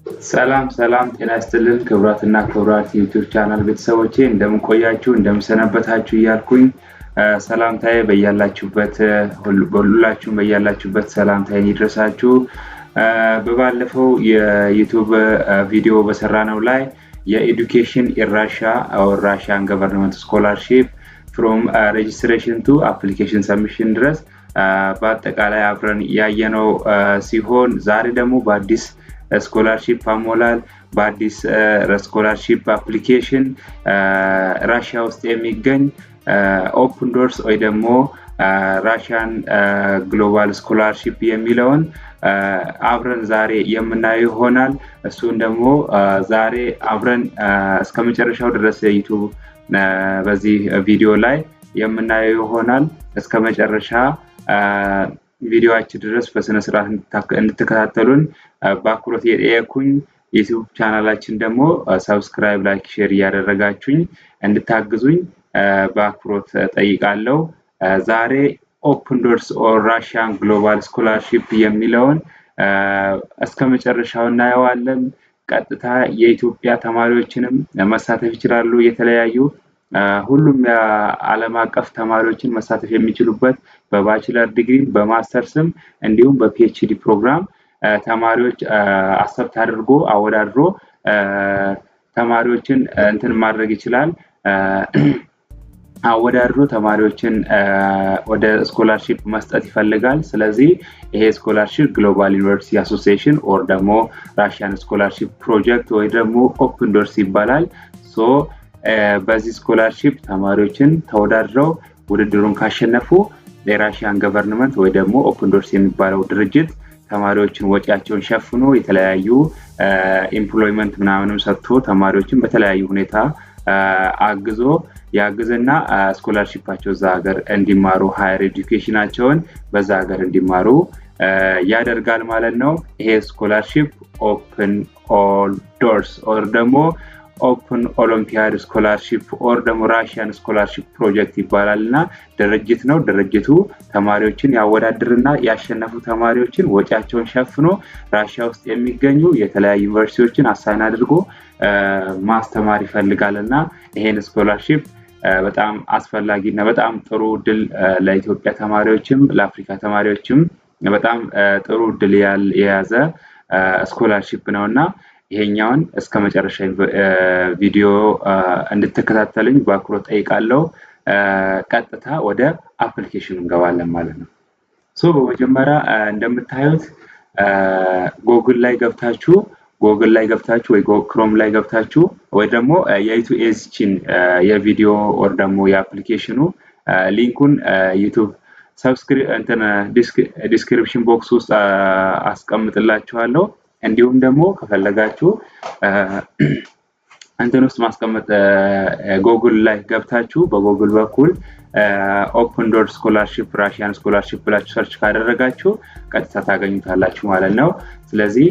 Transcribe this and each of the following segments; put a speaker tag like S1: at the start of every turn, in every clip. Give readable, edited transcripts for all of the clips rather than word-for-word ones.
S1: ሰላም ሰላም ጤና ይስጥልን ክቡራትና ክቡራት ዩቲዩብ ቻናል ቤተሰቦቼ እንደምን ቆያችሁ እንደምን ሰነበታችሁ እያልኩኝ ሰላምታዬ ሁላችሁም በያላችሁበት ሰላምታዬ ይድረሳችሁ። በባለፈው የዩቲዩብ ቪዲዮ በሰራነው ላይ የኤዱኬሽን ኢን ራሺያ ኦር ራሺያን ገቨርንመንት ስኮላርሺፕ ፍሮም ሬጅስትሬሽን ቱ አፕሊኬሽን ሰብሚሽን ድረስ በአጠቃላይ አብረን ያየነው ሲሆን ዛሬ ደግሞ በአዲስ ስኮላርሺፕ አሞላል በአዲስ ስኮላርሺፕ አፕሊኬሽን ራሺያ ውስጥ የሚገኝ ኦፕን ዶርስ ወይ ደግሞ ራሺያን ግሎባል ስኮላርሺፕ የሚለውን አብረን ዛሬ የምናየው ይሆናል። እሱን ደግሞ ዛሬ አብረን እስከመጨረሻው ድረስ ዩቲዩብ በዚህ ቪዲዮ ላይ የምናየው ይሆናል። እስከመጨረሻ ቪዲዮአችን ድረስ በስነ ስርዓት እንድትከታተሉን በአክብሮት እየጠየኩኝ ዩቲዩብ ቻናላችን ደግሞ ሰብስክራይብ ላይክ ሼር እያደረጋችሁኝ እንድታግዙኝ በአክብሮት ጠይቃለሁ። ዛሬ ኦፕን ዶርስ ኦር ራሺያን ግሎባል ስኮላርሺፕ የሚለውን እስከመጨረሻው እናየዋለን። ቀጥታ የኢትዮጵያ ተማሪዎችንም መሳተፍ ይችላሉ። የተለያዩ ሁሉም የዓለም አቀፍ ተማሪዎችን መሳተፍ የሚችሉበት በባችለር ዲግሪ በማስተርስም እንዲሁም በፒኤችዲ ፕሮግራም ተማሪዎች አክሰፕት አድርጎ አወዳድሮ ተማሪዎችን እንትን ማድረግ ይችላል። አወዳድሮ ተማሪዎችን ወደ ስኮላርሺፕ መስጠት ይፈልጋል። ስለዚህ ይሄ ስኮላርሺፕ ግሎባል ዩኒቨርሲቲ አሶሲዬሽን ኦር ደግሞ ራሺያን ስኮላርሺፕ ፕሮጀክት ወይ ደግሞ ኦፕን ዶርስ ይባላል። በዚህ ስኮላርሺፕ ተማሪዎችን ተወዳድረው ውድድሩን ካሸነፉ የራሺያን ገቨርንመንት ወይ ደግሞ ኦፕን ዶርስ የሚባለው ድርጅት ተማሪዎችን ወጪያቸውን ሸፍኖ የተለያዩ ኤምፕሎይመንት ምናምንም ሰጥቶ ተማሪዎችን በተለያዩ ሁኔታ አግዞ ያግዝና ስኮላርሺፓቸው እዛ ሀገር እንዲማሩ ሃየር ኤዱኬሽናቸውን በዛ ሀገር እንዲማሩ ያደርጋል ማለት ነው። ይሄ ስኮላርሺፕ ኦፕን ኦል ዶርስ ኦር ደግሞ ኦፕን ኦሎምፒያድ ስኮላርሺፕ ኦር ደግሞ ራሺያን ስኮላርሺፕ ፕሮጀክት ይባላልና ድርጅት ነው። ድርጅቱ ተማሪዎችን ያወዳድርና ያሸነፉ ተማሪዎችን ወጪያቸውን ሸፍኖ ራሺያ ውስጥ የሚገኙ የተለያዩ ዩኒቨርሲቲዎችን አሳይን አድርጎ ማስተማር ይፈልጋልና ይሄን ስኮላርሺፕ በጣም አስፈላጊና በጣም ጥሩ እድል ለኢትዮጵያ ተማሪዎችም ለአፍሪካ ተማሪዎችም በጣም ጥሩ እድል የያዘ ስኮላርሺፕ ነውና ይሄኛውን እስከመጨረሻ ቪዲዮ እንድትከታተሉኝ በአክብሮት ጠይቃለሁ። ቀጥታ ወደ አፕሊኬሽኑ እንገባለን ማለት ነው። በመጀመሪያ እንደምታዩት ጎግል ላይ ገብታችሁ ወይ ክሮም ላይ ገብታችሁ ወይ ደግሞ የዩቲዩብ የቪዲዮ ኦር ደግሞ የአፕሊኬሽኑ ሊንኩን ዩቲዩብ ዲስክሪፕሽን ቦክስ ውስጥ አስቀምጥላችኋለሁ። እንዲሁም ደግሞ ከፈለጋችሁ እንትን ውስጥ ማስቀመጥ ጎግል ላይ ገብታችሁ በጎግል በኩል ኦፕን ዶርስ ስኮላርሺፕ ራሺያን ስኮላርሺፕ ብላችሁ ሰርች ካደረጋችሁ ቀጥታ ታገኙታላችሁ ማለት ነው። ስለዚህ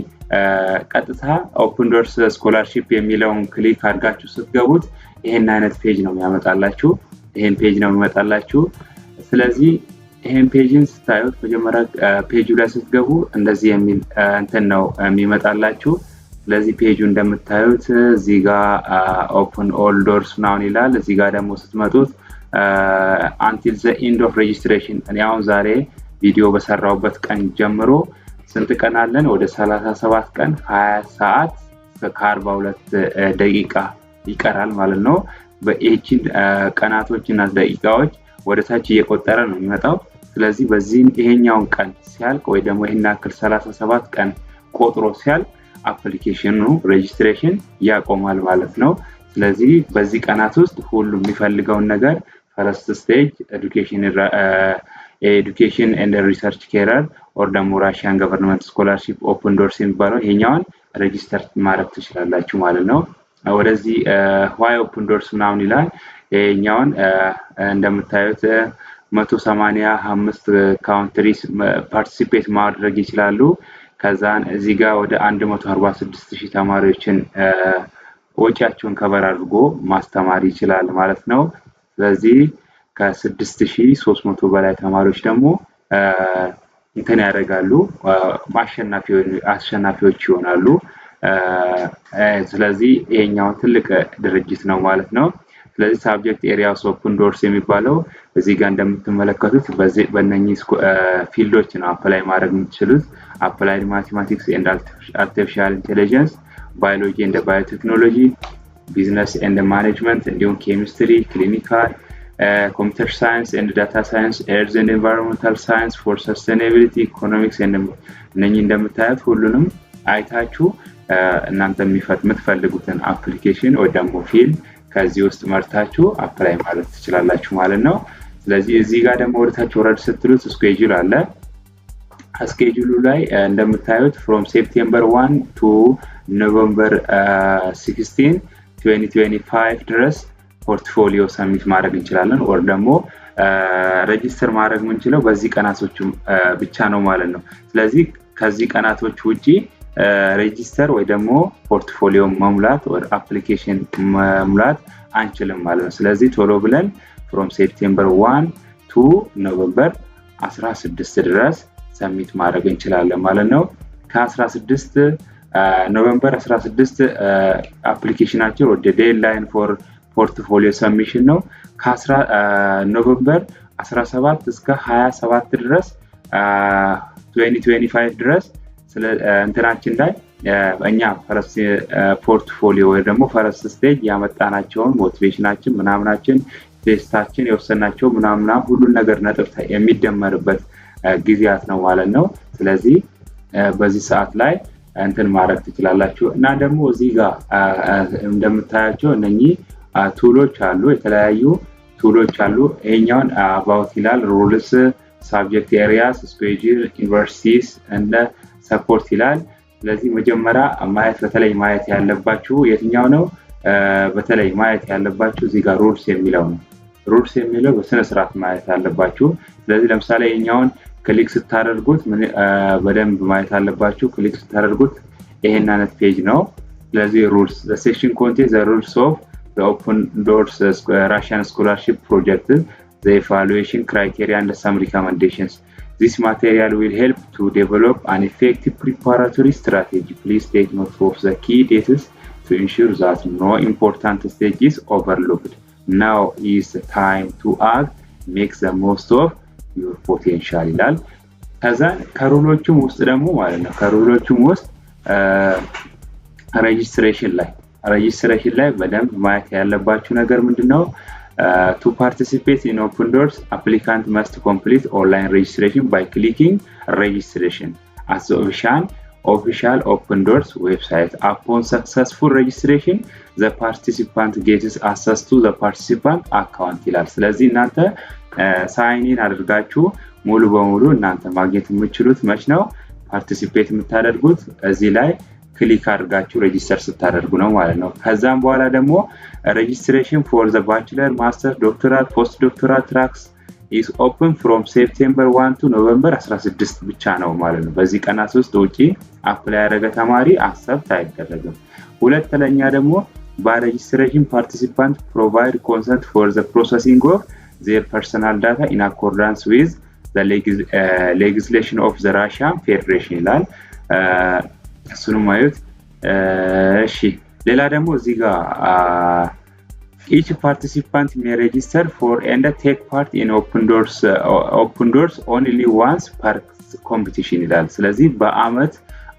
S1: ቀጥታ ኦፕን ዶርስ ስኮላርሺፕ የሚለውን ክሊክ አድርጋችሁ ስትገቡት ይሄን አይነት ፔጅ ነው የሚመጣላችሁ። ስለዚህ ይሄን ፔጅን ስታዩት መጀመሪያ ፔጁ ላይ ስትገቡ እንደዚህ የሚል እንትን ነው የሚመጣላችሁ። ስለዚህ ፔጁ እንደምታዩት እዚህ ጋር ኦፕን ኦል ዶርስ ምናምን ይላል። እዚህ ጋር ደግሞ ስትመጡት until the end of registration እኔ አሁን ዛሬ ቪዲዮ በሰራውበት ቀን ጀምሮ ስንት ቀን አለን? ወደ 37 ቀን 20 ሰዓት ከ42 ደቂቃ ይቀራል ማለት ነው። በኤችን ቀናቶችና ደቂቃዎች ወደ ታች እየቆጠረ ነው የሚመጣው። ስለዚህ ይሄኛውን ቀን ሲያልቅ ወይ ደግሞ ይሄን ያክል 37 ቀን ቆጥሮ ሲያልቅ አፕሊኬሽኑ ሬጅስትሬሽን ያቆማል ማለት ነው። ስለዚህ በዚህ ቀናት ውስጥ ሁሉም የሚፈልገውን ነገር ፈርስት ስቴጅ ኤዱኬሽን ኤንድ ሪሰርች ኬረር ኦር ደግሞ ራሺያን ገቨርንመንት ስኮላርሺፕ ኦፕን ዶርስ የሚባለው ይሄኛውን ሬጅስተር ማድረግ ትችላላችሁ ማለት ነው። ወደዚህ ዋይ ኦፕን ዶርስ ምናምን ይላል። ይሄኛውን እንደምታዩት 185 ካውንትሪስ ፓርቲሲፔት ማድረግ ይችላሉ። ከዛን እዚህ ጋር ወደ 146000 ተማሪዎችን ወጪያቸውን ከበር አድርጎ ማስተማር ይችላል ማለት ነው። ስለዚህ ከ6300 በላይ ተማሪዎች ደግሞ እንትን ያደርጋሉ አሸናፊዎች ይሆናሉ። ስለዚህ ይሄኛው ትልቅ ድርጅት ነው ማለት ነው። ስለዚህ ሳብጀክት ኤሪያስ ኦፕን ዶርስ የሚባለው እዚህ ጋር እንደምትመለከቱት በእነኚህ ፊልዶች ነው አፕላይ ማድረግ የምትችሉት። አፕላይድ ማቴማቲክስ ኤንድ አርቲፊሻል ኢንተለጀንስ፣ ባዮሎጂ ኤንድ ባዮቴክኖሎጂ፣ ቢዝነስ ኤንድ ማኔጅመንት፣ እንዲሁም ኬሚስትሪ፣ ክሊኒካል፣ ኮምፒውተር ሳይንስ ኤንድ ዳታ ሳይንስ፣ ኤርዝ ኤንድ ኤንቫይሮንመንታል ሳይንስ፣ ፎር ሰስቴናቢሊቲ፣ ኢኮኖሚክስ እነኚህ እንደምታዩት ሁሉንም አይታችሁ እናንተ የምትፈልጉትን አፕሊኬሽን ወይ ደግሞ ፊልድ ከዚህ ውስጥ መርታችሁ አፕላይ ማድረግ ትችላላችሁ ማለት ነው። ስለዚህ እዚህ ጋር ደግሞ ወደታችሁ ወረድ ስትሉት ስኬጁል አለ። ስኬጁሉ ላይ እንደምታዩት from September 1 to November 16 2025 ድረስ ፖርትፎሊዮ ሰሚት ማድረግ እንችላለን or ደግሞ ሬጂስተር ማድረግ የምንችለው በዚህ ቀናቶች ብቻ ነው ማለት ነው። ስለዚህ ከዚህ ቀናቶች ውጪ ሬጂስተር ወይ ደግሞ ፖርትፎሊዮ መሙላት or አፕሊኬሽን መሙላት አንችልም ማለት ነው። ስለዚህ ቶሎ ብለን from September 1 to November 16 ድረስ ሰሚት ማድረግ እንችላለን ማለት ነው። ከ16 ኖቬምበር 16 አፕሊኬሽናችን ወደ ዴድላይን ፎር ፖርትፎሊዮ ሰሚሽን ነው። ኖቬምበር 17 እስከ 27 ድረስ 2025 ድረስ ስለ እንትናችን ላይ እኛ ፈረስ ፖርትፎሊዮ ወይ ደግሞ ፈረስ ስቴጅ ያመጣናቸውን ሞቲቬሽናችን ምናምናችን ቴስታችን የወሰናቸው ምናምና ሁሉ ነገር ነጥብ የሚደመርበት ጊዜያት ነው ማለት ነው። ስለዚህ በዚህ ሰዓት ላይ እንትን ማድረግ ትችላላችሁ እና ደግሞ እዚህ ጋር እንደምታያቸው እነኚህ ቱሎች አሉ፣ የተለያዩ ቱሎች አሉ። ይሄኛውን about ይላል rules subject areas schedule universities and support ይላል። ስለዚህ መጀመሪያ በተለይ ማየት ያለባችሁ የትኛው ነው? በተለይ ማየት ያለባችሁ እዚህ ጋር rules የሚለው ነው። rules የሚለው በስነ ስርዓት ማየት ያለባችሁ። ስለዚህ ለምሳሌ ይሄኛውን ክሊክ ስታደርጉት በደንብ ማየት አለባችሁ። ክሊክ ስታደርጉት ይሄን አይነት ፔጅ ነው። ስለዚህ rules the section contains the rules of the open doors Russian scholarship project, the evaluation criteria and some recommendations. This material will help to develop an effective preparatory strategy. Please take note of the key dates to ensure that no important stage is overlooked. Now is the time to act. Make the most of your potential ይላል። ከዛ ከሩሎቹም ውስጥ ደግሞ ማለት ነው ከሩሎቹም ውስጥ ሬጂስትሬሽን ላይ በደንብ ማየት ያለባችሁ ነገር ምንድነው? To participate in open doors, applicant must complete online registration by clicking registration at the official open doors website. Upon successful registration, the participant gets access to the participant account ይላል። ስለዚህ እናንተ ሳይን አድርጋችሁ ሙሉ በሙሉ እናንተ ማግኘት የምትችሉት መች ነው? ፓርቲሲፔት የምታደርጉት እዚህ ላይ ክሊክ አድርጋችሁ ሬጂስተር ስታደርጉ ነው ማለት ነው። ከዛም በኋላ ደግሞ registration for the bachelor, master, doctoral, postdoctoral tracks is open from September 1 to November 16 ብቻ ነው ማለት ነው። በዚህ ቀናት ውስጥ ውጪ አፕላይ ያደረገ ተማሪ አክሰፕት አይደረግም። ሁለተኛ ደግሞ በregistration participant provide consent for the processing of their personal data in accordance with the legislation of the Russian Federation ይላል። እሱንም ማየት እሺ። ሌላ ደግሞ እዚህ ጋር each participant may register for and take part in open doors only once per competition ይላል። ስለዚህ በአመት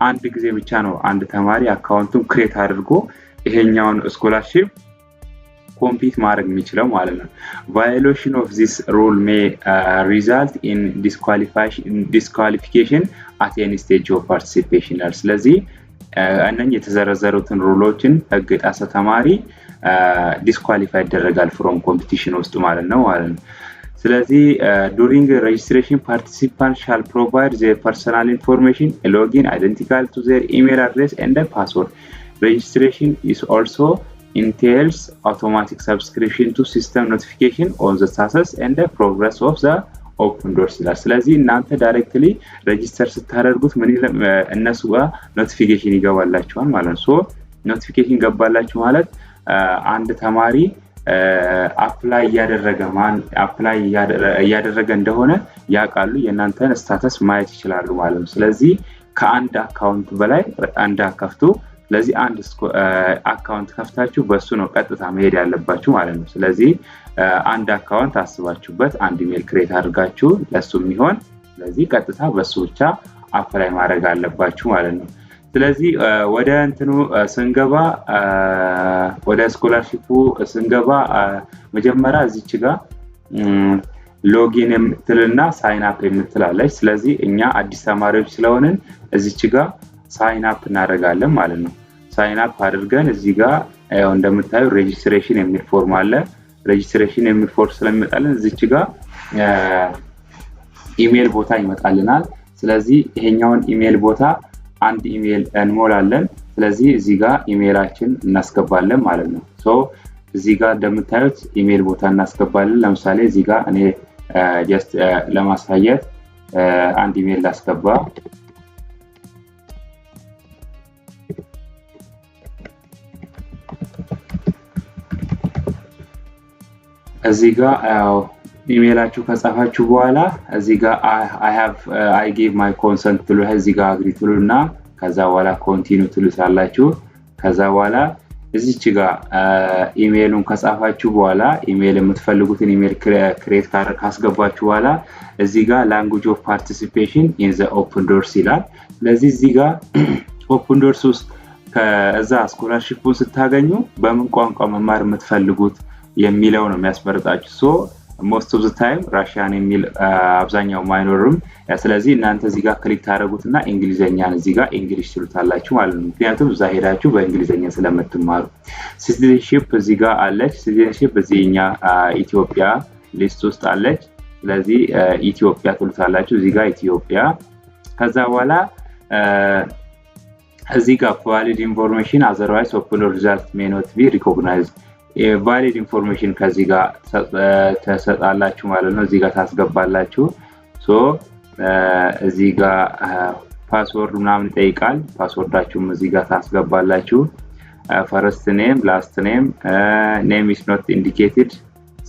S1: አንድ ጊዜ ብቻ ነው አንድ ተማሪ አካውንቱን ክሬት አድርጎ ይሄኛውን ስኮላርሺፕ ኮምፒት ማድረግ የሚችለው ማለት ነው። violation of this rule may result in disqualification at any stage of participation. ስለዚህ እነኚህ የተዘረዘሩትን ሩሎችን ህግ ጣሰ ተማሪ ዲስኳሊፋይ ይደረጋል from competition ውስጥ ማለት ነው። ስለዚህ during registration participants shall provide their personal information, a login identical to their email address and a password. Registration is also entails automatic subscription to system notification on the status and the progress of the open doors ይላል። ስለዚህ እናንተ ዳይሬክትሊ ሬጂስተር ስታደርጉት ምን እነሱ ጋር ኖቲፊኬሽን ይገባላችኋል ማለት ነው። ሶ ኖቲፊኬሽን ገባላችሁ ማለት አንድ ተማሪ አፕላይ ያደረገ እንደሆነ ያውቃሉ፣ የእናንተን ስታተስ ማየት ይችላሉ ማለት ነው። ስለዚህ ከአንድ አካውንት በላይ አንድ አካፍቶ ስለዚህ አንድ አካውንት ከፍታችሁ በሱ ነው ቀጥታ መሄድ ያለባችሁ ማለት ነው። ስለዚህ አንድ አካውንት አስባችሁበት አንድ ኢሜል ክሬት አድርጋችሁ ለሱ የሚሆን ስለዚህ ቀጥታ በሱ ብቻ አፕላይ ማድረግ አለባችሁ ማለት ነው። ስለዚህ ወደ እንትኑ ስንገባ ወደ ስኮላርሺፑ ስንገባ መጀመሪያ እዚች ጋር ሎጊን የምትልና ሳይን አፕ የምትላለች። ስለዚህ እኛ አዲስ ተማሪዎች ስለሆንን እዚች ጋር ሳይን አፕ እናደርጋለን ማለት ነው። ሳይን አፕ አድርገን እዚህ ጋር ያው እንደምታዩ ሬጂስትሬሽን የሚል ፎርም አለ። ሬጂስትሬሽን የሚል ፎርም ስለሚመጣልን እዚች ጋር ኢሜል ቦታ ይመጣልናል። ስለዚህ ይሄኛውን ኢሜል ቦታ አንድ ኢሜል እንሞላለን። ስለዚህ እዚህ ጋር ኢሜላችን እናስገባለን ማለት ነው። እዚህ ጋር እንደምታዩት ኢሜል ቦታ እናስገባለን። ለምሳሌ እዚህ ጋር እኔ ጀስት ለማሳየት አንድ ኢሜል ላስገባ። እዚህ ጋር ኢሜላችሁ ከጻፋችሁ በኋላ እዚህ ጋር I give my consent ትሉ እዚህ ጋር አግሪ ትሉና ከዛ በኋላ ኮንቲኒው ትሉታላችሁ። ከዛ በኋላ እዚች ጋር ኢሜሉን ከጻፋችሁ በኋላ ኢሜል የምትፈልጉትን ኢሜል ክሬት ካስገባችሁ በኋላ እዚህ ጋር ላንጉዌጅ ኦፍ ፓርቲሲፔሽን ኢን ዘ ኦፕን ዶርስ ይላል። ስለዚህ እዚህ ጋር ኦፕን ዶርስ ውስጥ ከዛ ስኮላርሺፑን ስታገኙ በምን ቋንቋ መማር የምትፈልጉት የሚለው ነው የሚያስመርጣችሁ። most of the time ራሽያን የሚል አብዛኛው ማይኖርም። ስለዚህ እናንተ እዚህ ጋር ክሊክ ታደርጉትና እንግሊዘኛን እዚህ ጋር እንግሊሽ ትሉታላችሁ ማለት ነው። ምክንያቱም እዛ ሄዳችሁ በእንግሊዘኛ ስለምትማሩ። ሲቲዝንሺፕ እዚህ ጋር አለች። ሲቲዝንሺፕ እዚህኛ ኢትዮጵያ ሊስት ውስጥ አለች። ስለዚህ ኢትዮጵያ ትሉታላችሁ እዚህ ጋር ኢትዮጵያ። ከዛ በኋላ እዚህ ጋር valid information otherwise open result may not be recognized valid information ከዚህ ጋር ተሰጣላችሁ ማለት ነው። እዚህ ጋር ታስገባላችሁ። እዚህ ጋር ፓስወርድ ምናምን ይጠይቃል። ፓስወርዳችሁም እዚህ ጋር ታስገባላችሁ። first name last name name is not indicated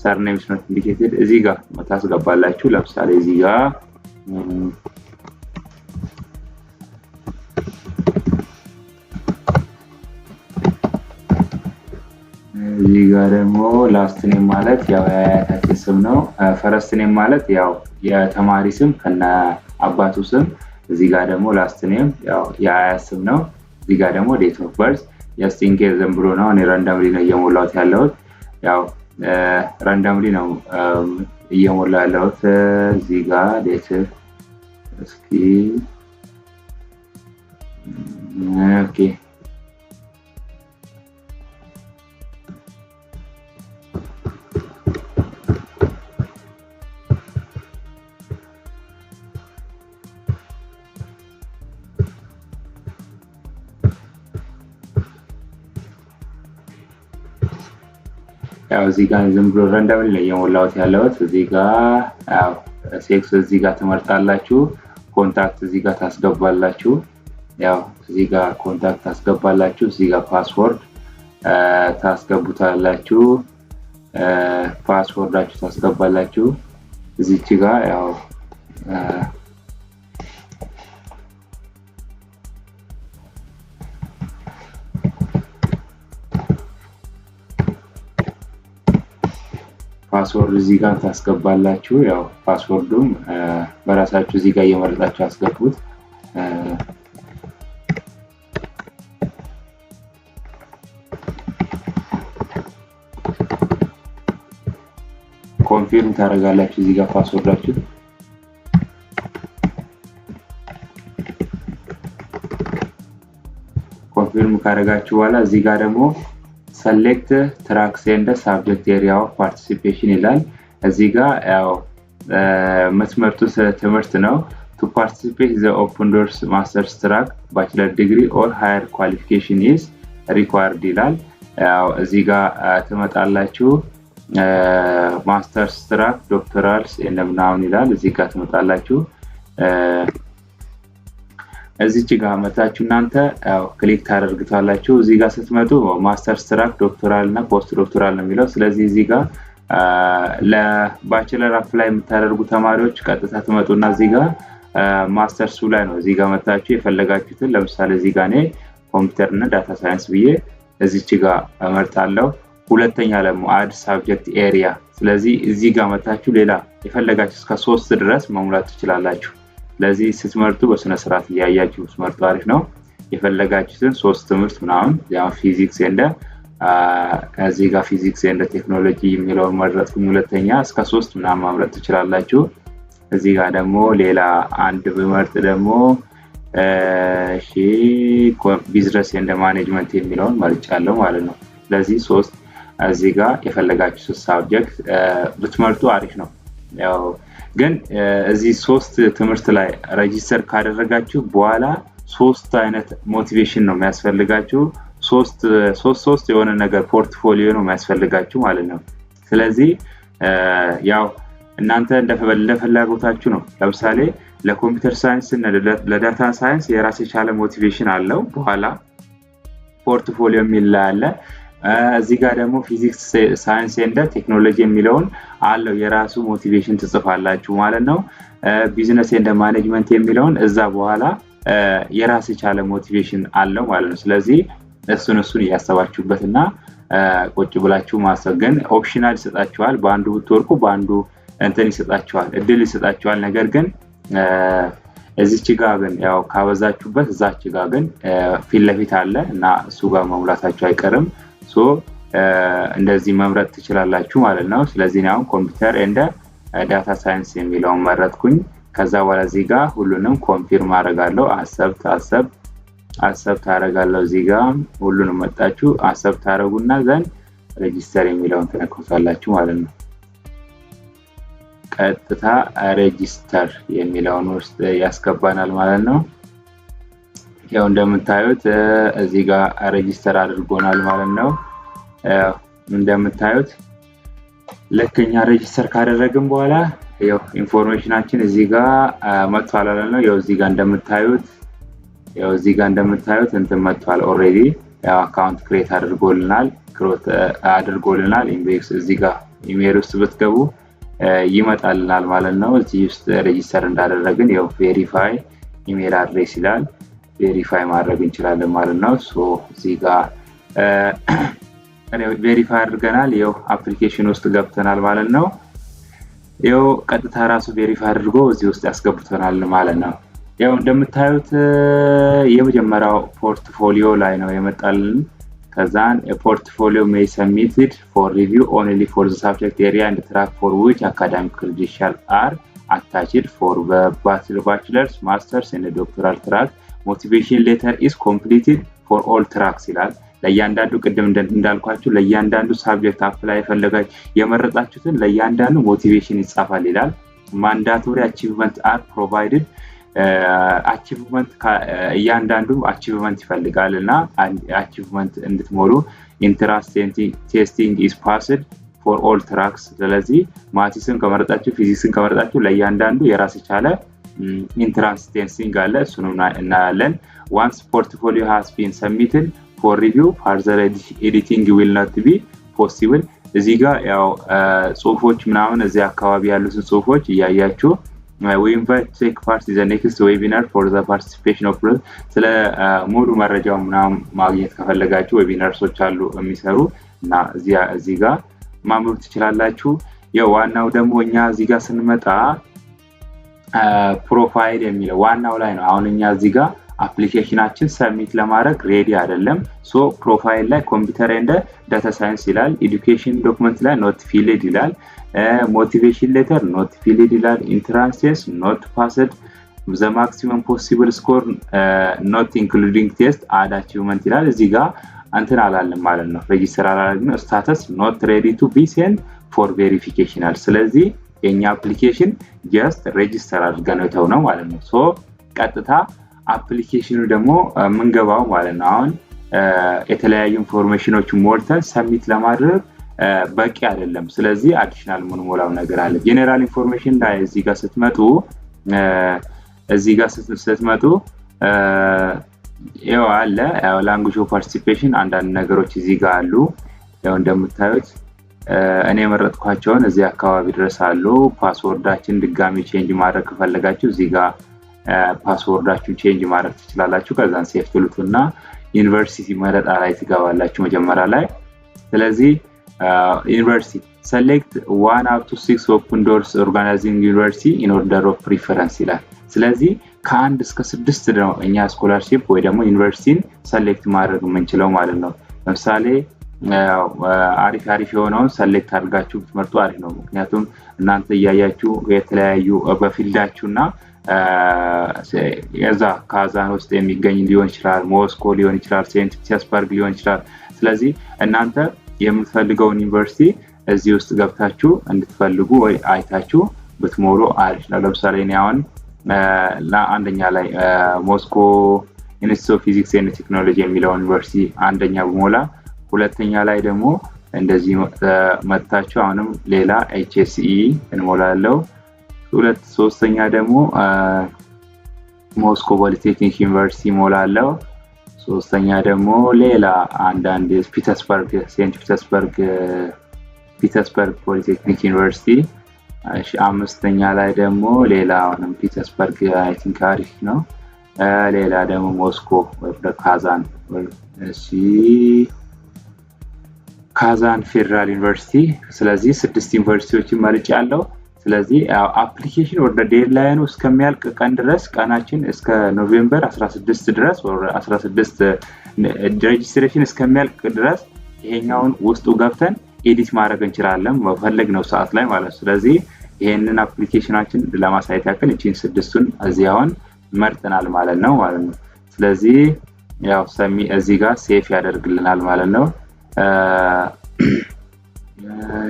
S1: surname is not indicated እዚህ ጋር ታስገባላችሁ። ለምሳሌ እዚህ ጋር እዚህ ጋር ደግሞ ላስት ኔም ማለት ያው የአያታችን ስም ነው። ፈረስት ኔም ማለት ያው የተማሪ ስም ከነ አባቱ ስም። እዚህ ጋር ደግሞ ላስት ኔም ያው የአያት ስም ነው። እዚህ ጋር ደግሞ ዴት ኦፍ በርዝ ጀስት ኢን ኬዝ ዝም ብሎ ነው። እኔ ራንዳምሊ ነው እየሞላሁት ያለሁት። ያው ራንዳምሊ ነው እየሞላሁ ያለሁት። እዚህ ጋር ዴት እስኪ ኦኬ ያው እዚህ ጋር ዝም ብሎ ራንዳምሊ ነው እየሞላሁት ያለሁት። እዚህ ጋር ያው ሴክስ እዚህ ጋር ትመርጣላችሁ። ኮንታክት እዚህ ጋር ታስገባላችሁ። ያው እዚህ ጋር ኮንታክት ታስገባላችሁ። እዚህ ጋር ፓስወርድ ታስገቡታላችሁ። ፓስወርዳችሁ ታስገባላችሁ። እዚች ጋር ያው ፓስወርድ እዚህ ጋር ታስገባላችሁ። ያው ፓስወርዱም በራሳችሁ እዚህ ጋር እየመረጣችሁ አስገቡት። ኮንፊርም ታደርጋላችሁ እዚህ ጋር ፓስወርዳችሁ። ኮንፊርም ካደረጋችሁ በኋላ እዚህ ጋር ደግሞ select tracks and subject area of participation ይላል። እዚህ ጋር ያው መስመርቱ ትምህርት ነው። to participate in the open doors master's track bachelor degree or higher qualification is required ይላል። ያው እዚህ ጋር ትመጣላችሁ። ማስተርስ ትራክ ዶክተራልስ እንደምናምን ይላል። እዚህ ጋር ትመጣላችሁ። እዚች ጋር መታችሁ እናንተ ያው ክሊክ ታደርጉታላችሁ። እዚህ ጋር ስትመጡ ማስተርስ ትራክ ዶክተራል እና ፖስት ዶክተራል ነው የሚለው። ስለዚህ እዚህ ጋር ለባችለር አፕላይ የምታደርጉ ተማሪዎች ቀጥታ ትመጡና እዚህ ጋር ማስተርሱ ላይ ነው እዚህ ጋር መታችሁ የፈለጋችሁትን ለምሳሌ እዚህ ጋር እኔ ኮምፒውተር እና ዳታ ሳይንስ ብዬ እዚች ጋር እመርጣለሁ። ሁለተኛ ደግሞ አድ ሳብጀክት ኤሪያ። ስለዚህ እዚህ ጋር መታችሁ ሌላ የፈለጋችሁ እስከ 3 ድረስ መሙላት ትችላላችሁ። ስለዚህ ስትመርጡ በስነ ስርዓት እያያችሁ ስትመርጡ አሪፍ ነው። የፈለጋችሁትን 3 ትምህርት ምናምን ያው ፊዚክስ እንደ እዚህ ጋር ፊዚክስ እንደ ቴክኖሎጂ የሚለውን መረጥኩኝ። ሁለተኛ እስከ 3 ምናምን መምረጥ ትችላላችሁ። እዚህ ጋር ደግሞ ሌላ አንድ ብመርጥ ደግሞ እሺ ቢዝነስ እንደ ማኔጅመንት የሚለውን መርጫለሁ ማለት ነው። ስለዚህ 3 እዚህ ጋር የፈለጋችሁት ሳብጀክት ብትመርጡ አሪፍ ነው። ያው ግን እዚህ 3 ትምህርት ላይ ሬጂስተር ካደረጋችሁ በኋላ 3 አይነት ሞቲቬሽን ነው የሚያስፈልጋችሁ። 3 የሆነ ነገር ፖርትፎሊዮ ነው የሚያስፈልጋችሁ ማለት ነው። ስለዚህ ያው እናንተ እንደፈለጋችሁ ነው። ለምሳሌ ለኮምፒውተር ሳይንስ እና ለዳታ ሳይንስ የራስ የቻለ ሞቲቬሽን አለው። በኋላ ፖርትፎሊዮ የሚል አለ። እዚህ ጋር ደግሞ ፊዚክስ ሳይንስ እንደ ቴክኖሎጂ የሚለውን አለው የራሱ ሞቲቬሽን ትጽፋላችሁ ማለት ነው። ቢዝነስ እንደ ማኔጅመንት የሚለውን እዛ በኋላ የራስ የቻለ ሞቲቬሽን አለው ማለት ነው። ስለዚህ እሱን እያሰባችሁበትና ቁጭ ብላችሁ ማሰብ። ግን ኦፕሽናል ይሰጣችኋል። በአንዱ ብትወርቁ በአንዱ እንትን ይሰጣችኋል፣ እድል ይሰጣችኋል። ነገር ግን እዚች ጋር ግን ያው ካበዛችሁበት እዛች ጋር ግን ፊት ለፊት አለ እና እሱ ጋር መሙላታችሁ አይቀርም። ሶ እንደዚህ መምረጥ ትችላላችሁ ማለት ነው። ስለዚህ ነው ኮምፒውተር እንደ ዳታ ሳይንስ የሚለውን መረጥኩኝ። ከዛ በኋላ እዚህ ጋር ሁሉንም ኮንፊርም አደርጋለሁ። አክሰፕት አደርጋለሁ። እዚህ ጋር ሁሉንም መጣችሁ አክሰፕት አደረጉና ዘንድ ሬጂስተር የሚለውን ተነክቷላችሁ ማለት ነው። ቀጥታ ሬጂስተር የሚለውን ውስጥ ያስገባናል ማለት ነው። ያው እንደምታዩት እዚህ ጋር ሬጂስተር አድርጎናል ማለት ነው። እንደምታዩት ለከኛ ሬጂስተር ካደረግን በኋላ ያው ኢንፎርሜሽናችን እዚህ ጋር መጥቷል ማለት ነው። ያው እዚህ ጋር እንደምታዩት እንትን መጥቷል ኦሬዲ። ያው አካውንት ክሬት አድርጎልናል። ኢንቦክስ እዚህ ጋር ኢሜል ውስጥ ብትገቡ ይመጣልናል ማለት ነው። እዚህ ውስጥ ሬጂስተር እንዳደረግን ያው ቬሪፋይ ኢሜል አድሬስ ይላል። ቬሪፋይ ማድረግ እንችላለን ማለት ነው። ሶ እዚህ ጋር ቬሪፋይ አድርገናል። ያው አፕሊኬሽን ውስጥ ገብተናል ማለት ነው። ያው ቀጥታ ራሱ ቬሪፋይ አድርጎ እዚህ ውስጥ ያስገብተናል ማለት ነው። ያው እንደምታዩት የመጀመሪያው ፖርትፎሊዮ ላይ ነው የመጣልን። ከዛን portfolio may submitted for review only for the subject area and track for which academic credentials are attached for the bachelor's, master's and doctoral track. Motivation letter is completed for all tracks ይላል። ለእያንዳንዱ ቅድም እንዳልኳችሁ ለእያንዳንዱ ሳብጀክት አፕላይ ፈለጋችሁ የመረጣችሁትን ለእያንዳንዱ ሞቲቬሽን ይጻፋል ይላል። mandatory achievements are provided. አቺቭመንት እያንዳንዱ አቺቭመንት ይፈልጋልና አቺቭመንት እንድትሞሉ ኢንትራንስ ቴስቲንግ ኢዝ ፓስድ ፎር ኦል ትራክስ። ስለዚህ ማቲስን ከመረጣችሁ ፊዚክስን ከመረጣችሁ ለእያንዳንዱ የራስ የቻለ ኢንትራንስ ቴስቲንግ አለ። እሱንም እናያለን። once portfolio has been submitted for review further editing will not be possible። እዚህ ጋር ያው ጽሁፎች ምናምን እዚህ አካባቢ ያሉትን ጽሁፎች እያያችሁ we invite take part in the next webinar for the participation of ስለ ሙሉ መረጃው ምናምን ማግኘት ከፈለጋችሁ ዌቢናርሶች አሉ የሚሰሩ እና እዚህ ጋር ማምሩት ትችላላችሁ። የዋናው ደግሞ እኛ እዚህ ጋር ስንመጣ ፕሮፋይል የሚለው ዋናው ላይ ነው። አሁን እኛ እዚህ ጋር አፕሊኬሽናችን ሰብሚት ለማድረግ ሬዲ አይደለም። ሶ ፕሮፋይል ላይ ኮምፒውተር እንደ ዳታ ሳይንስ ይላል። ኤዱኬሽን ዶክመንት ላይ ኖት ፊልድ ይላል። ሞቲቬሽን ሌተር ኖት ፊልድ ይላል። ኢንትራንስ ኖት ፓስድ ዘ ማክሲመም ፖሲብል ስኮር ኖት ኢንክሉዲንግ ቴስት አድ አቺቭመንት ይላል። እዚህ ጋር እንትን አላለም ማለት ነው። ሬጂስተር አላለም። ስታተስ ኖት ሬዲ ቱ ቢ ሴንድ ፎር ቬሪፊኬሽን አለ። ስለዚህ የኛ አፕሊኬሽን ጀስት ሬጂስተር አድርገን ነው ማለት ነው። ሶ ቀጥታ አፕሊኬሽኑ ደግሞ ምንገባው ማለት ነው። አሁን የተለያዩ ኢንፎርሜሽኖች ሞልተን ሰብሚት ለማድረግ በቂ አይደለም። ስለዚህ አዲሽናል ምንሞላው ነገር አለ። ጄነራል ኢንፎርሜሽን ላይ እዚህ ጋር ስትመጡ ያው አለ ላንጉዌጅ ኦፍ ፓርቲሲፔሽን አንዳንድ ነገሮች እዚህ ጋር አሉ። ያው እንደምታዩት እኔ መረጥኳቸውን እዚህ አካባቢ ድረስ አሉ። ፓስወርዳችን ድጋሚ ቼንጅ ማድረግ ከፈለጋችሁ እዚህ ጋር ፓስወርዳችሁን ቼንጅ ማድረግ ትችላላችሁ። ከዛን ሴቭ ትሉትና ዩኒቨርሲቲ መረጣ ላይ ትገባላችሁ መጀመሪያ ላይ። ስለዚህ ዩኒቨርሲቲ select 1 up to 6 open doors organizing university in order of preference ይላል። ስለዚህ ከ1 እስከ 6 ነው እኛ ስኮላርሺፕ ወይ ደግሞ ዩኒቨርሲቲን ሰሌክት ማድረግ የምንችለው ማለት ነው። ለምሳሌ አሪፍ የሆነውን ሰሌክት አድርጋችሁ ብትመርጡ አሪፍ ነው። ምክንያቱም እናንተ እያያችሁ የተለያዩ በፊልዳችሁና የዛ ካዛን ውስጥ የሚገኝ ሊሆን ይችላል፣ ሞስኮ ሊሆን ይችላል፣ ሴንት ፒተርስበርግ ሊሆን ይችላል። ስለዚህ እናንተ የምትፈልገውን ዩኒቨርሲቲ እዚህ ውስጥ ገብታችሁ እንድትፈልጉ ወይ አይታችሁ ብትሞሉ አሪፍ ነው። ለምሳሌ እኔ አሁን ለአንደኛ ላይ ሞስኮ ኢንስቲትዩት ኦፍ ፊዚክስ ኤንድ ቴክኖሎጂ የሚለው ዩኒቨርሲቲ አንደኛ በሞላ፣ ሁለተኛ ላይ ደግሞ እንደዚህ መጣችሁ አሁንም ሌላ HSE እንሞላለው፣ ሶስተኛ ደግሞ ሞስኮ ፖሊቴክኒክ ዩኒቨርሲቲ ሞላለው፣ ሶስተኛ ደግሞ ሌላ አንዳንድ ፒተርስበርግ ሴንት ፒተርስበርግ ፖሊቴክኒክ ዩኒቨርሲቲ፣ አምስተኛ ላይ ደግሞ ሌላ አሁንም ፒተርስበርግ አይ ቲንክ አሪፍ ነው፣ ሌላ ደግሞ ሞስኮ ወይ ካዛን ካዛን ፌደራል ዩኒቨርሲቲ። ስለዚህ 6 ዩኒቨርሲቲዎችን መርጫለሁ። ስለዚህ አፕሊኬሽን ወደ ዴድላይኑ እስከሚያልቅ ቀን ድረስ ቀናችን እስከ ኖቬምበር 16 ድረስ ወር 16 ሬጅስትሬሽን እስከሚያልቅ ድረስ ይሄኛውን ውስጡ ገብተን ኤዲት ማድረግ እንችላለን በፈለግነው ሰዓት ላይ ማለት ነው። ስለዚህ ይሄንን አፕሊኬሽናችን ለማሳየት ያክል እቺን 6ቱን እዚያውን መርጠናል ማለት ነው። ስለዚህ ያው ሰሚ እዚህ ጋር ሴፍ ያደርግልናል ማለት ነው።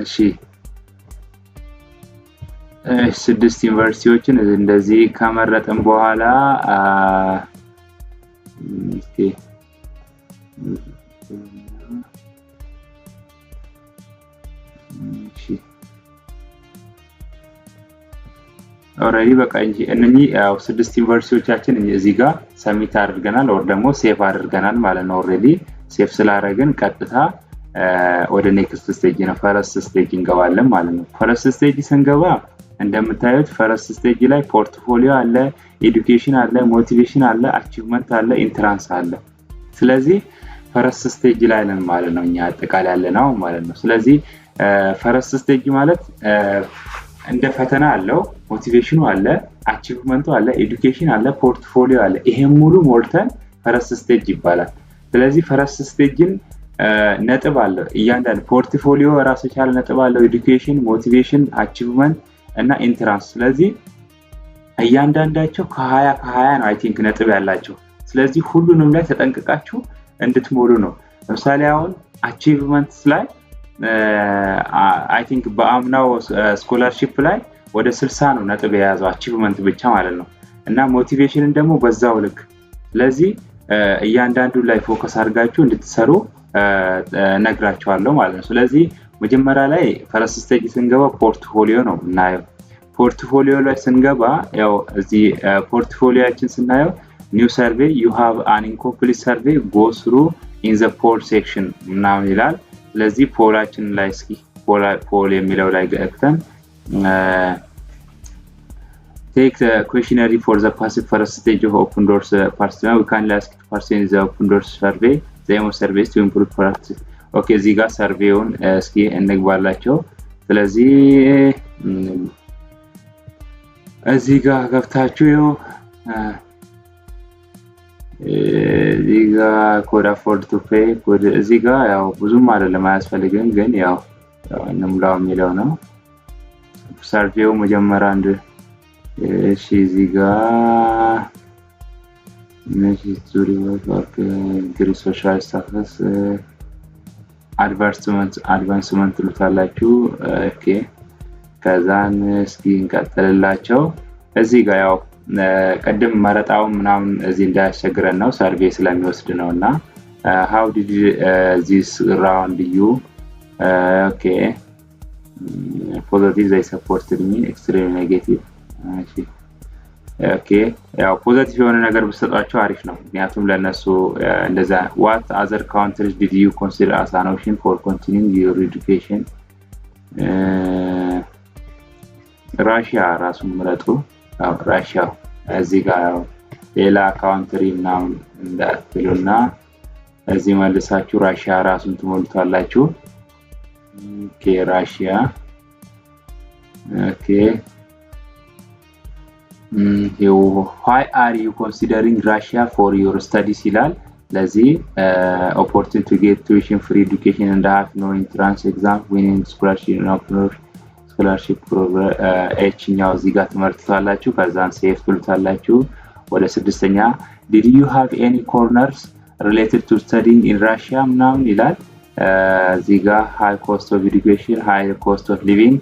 S1: እሺ 6 ዩኒቨርሲቲዎችን እንደዚህ ከመረጥን በኋላ ኦሬዲ በቃ እንጂ እነኚህ ያው 6 ዩኒቨርሲቲዎቻችን እዚህ ጋር ሰሚት አድርገናል ወር ደግሞ ሴቭ አድርገናል ማለት ነው። ኦሬዲ ሴቭ ስላደረግን ቀጥታ ወደ ኔክስት ስቴጅ ነው ፈረስት ስቴጅ እንገባለን ማለት ነው። ፈረስት ስቴጅ ስንገባ እንደምታዩት ፈረስት ስቴጅ ላይ ፖርትፎሊዮ አለ፣ ኤዱኬሽን አለ፣ ሞቲቬሽን አለ፣ አቺቭመንት አለ፣ ኢንትራንስ አለ። ስለዚህ ፈረስት ስቴጅ ላይ ነን ማለት ነው እኛ አጠቃላይ ያለነው ማለት ነው። ስለዚህ ፈረስት ስቴጅ ማለት እንደ ፈተና አለው፣ ሞቲቬሽኑ አለ፣ አቺቭመንቱ አለ፣ ኤዱኬሽን አለ፣ ፖርትፎሊዮ አለ። ይሄን ሙሉ ሞልተን ፈረስት ስቴጅ ይባላል። ስለዚህ ፈረስት ስቴጅን ነጥብ አለ እያንዳንዱ ፖርትፎሊዮ ራሱ ያለ ነጥብ አለው፣ ኤዱኬሽን፣ ሞቲቬሽን፣ አቺቭመንት እና ኢንትራንስ። ስለዚህ እያንዳንዳቸው ከ20 ነው አይ ቲንክ ነጥብ ያላቸው። ስለዚህ ሁሉንም ላይ ተጠንቅቃችሁ እንድትሞሉ ነው። ለምሳሌ አሁን አቺቭመንትስ ላይ አይ ቲንክ በአምናው ስኮላርሺፕ ላይ ወደ 60 ነው ነጥብ የያዘው አቺቭመንት ብቻ ማለት ነው። እና ሞቲቬሽንን ደግሞ በዛው ልክ። ስለዚህ እያንዳንዱ ላይ ፎከስ አድርጋችሁ እንድትሰሩ ነግራችኋለሁ ማለት ነው። ስለዚህ መጀመሪያ ላይ ፈረስት ስቴጅ ስንገባ ፖርትፎሊዮ ነው እናየው። ፖርትፎሊዮ ላይ ስንገባ ያው እዚህ ፖርትፎሊዮአችን ስናየው ኒው ሰርቬይ you have an incomplete survey go through in the poll section ምናምን ይላል። ስለዚህ ፖላችን ላይ እስኪ ፖል የሚለው ላይ ገብተን take the questionnaire for the passive first stage of open doors participant. We can ask to participate in the open doors survey. The surveys to improve practice. ኦኬ እዚህ ጋር ሰርቬውን እስኪ እንግባላችሁ። ስለዚህ እዚህ ጋር ገብታችሁ እዚህ ጋር ኮድ አፎርድ ቱ ፔይ ኮድ እዚህ ጋር ያው ብዙም አይደለም አያስፈልግም፣ ግን ያው እንምላው የሚለው ነው። ሰርቬው መጀመሪያ አንድ እሺ እዚህ ጋር ዙሪ ወርክ ግሪ ሶሻል ስታተስ አድቫንስመንት ልታላችሁ። ኦኬ ከዛን እስኪ እንቀጥልላቸው። እዚህ ጋር ያው ቀደም መረጣው ምናምን እዚህ እንዳያስቸግረን ነው ሰርቬይ ስለሚወስድ ነውና how did this round you okay positive they supported me extremely negative ኦኬ ያው ፖዚቲቭ የሆነ ነገር ብትሰጣቸው አሪፍ ነው። ምክንያቱም ለነሱ እንደዛ what other countries did you consider as an option for continuing your education? ራሺያ ራሱ ምረጡ። ራሺያ እዚህ ጋር ሌላ ካውንትሪ ምናምን እንዳትሉና እዚህ መልሳችሁ ራሽያ ራሱን ትሞሉታላችሁ። ኦኬ ራሽያ ኦኬ why are you considering Russia for your studies ይላል። ለዚህ opportunity to get tuition free education and have no entrance exam winning scholarship program እኛው እዚህ ጋር ትመርጡታላችሁ። ከዛን ሴፍ ትሉታላችሁ። ወደ ስድስተኛ did you have any corners related to studying in Russia ምናምን ይላል። እዚህ ጋር high cost of education, high cost of living,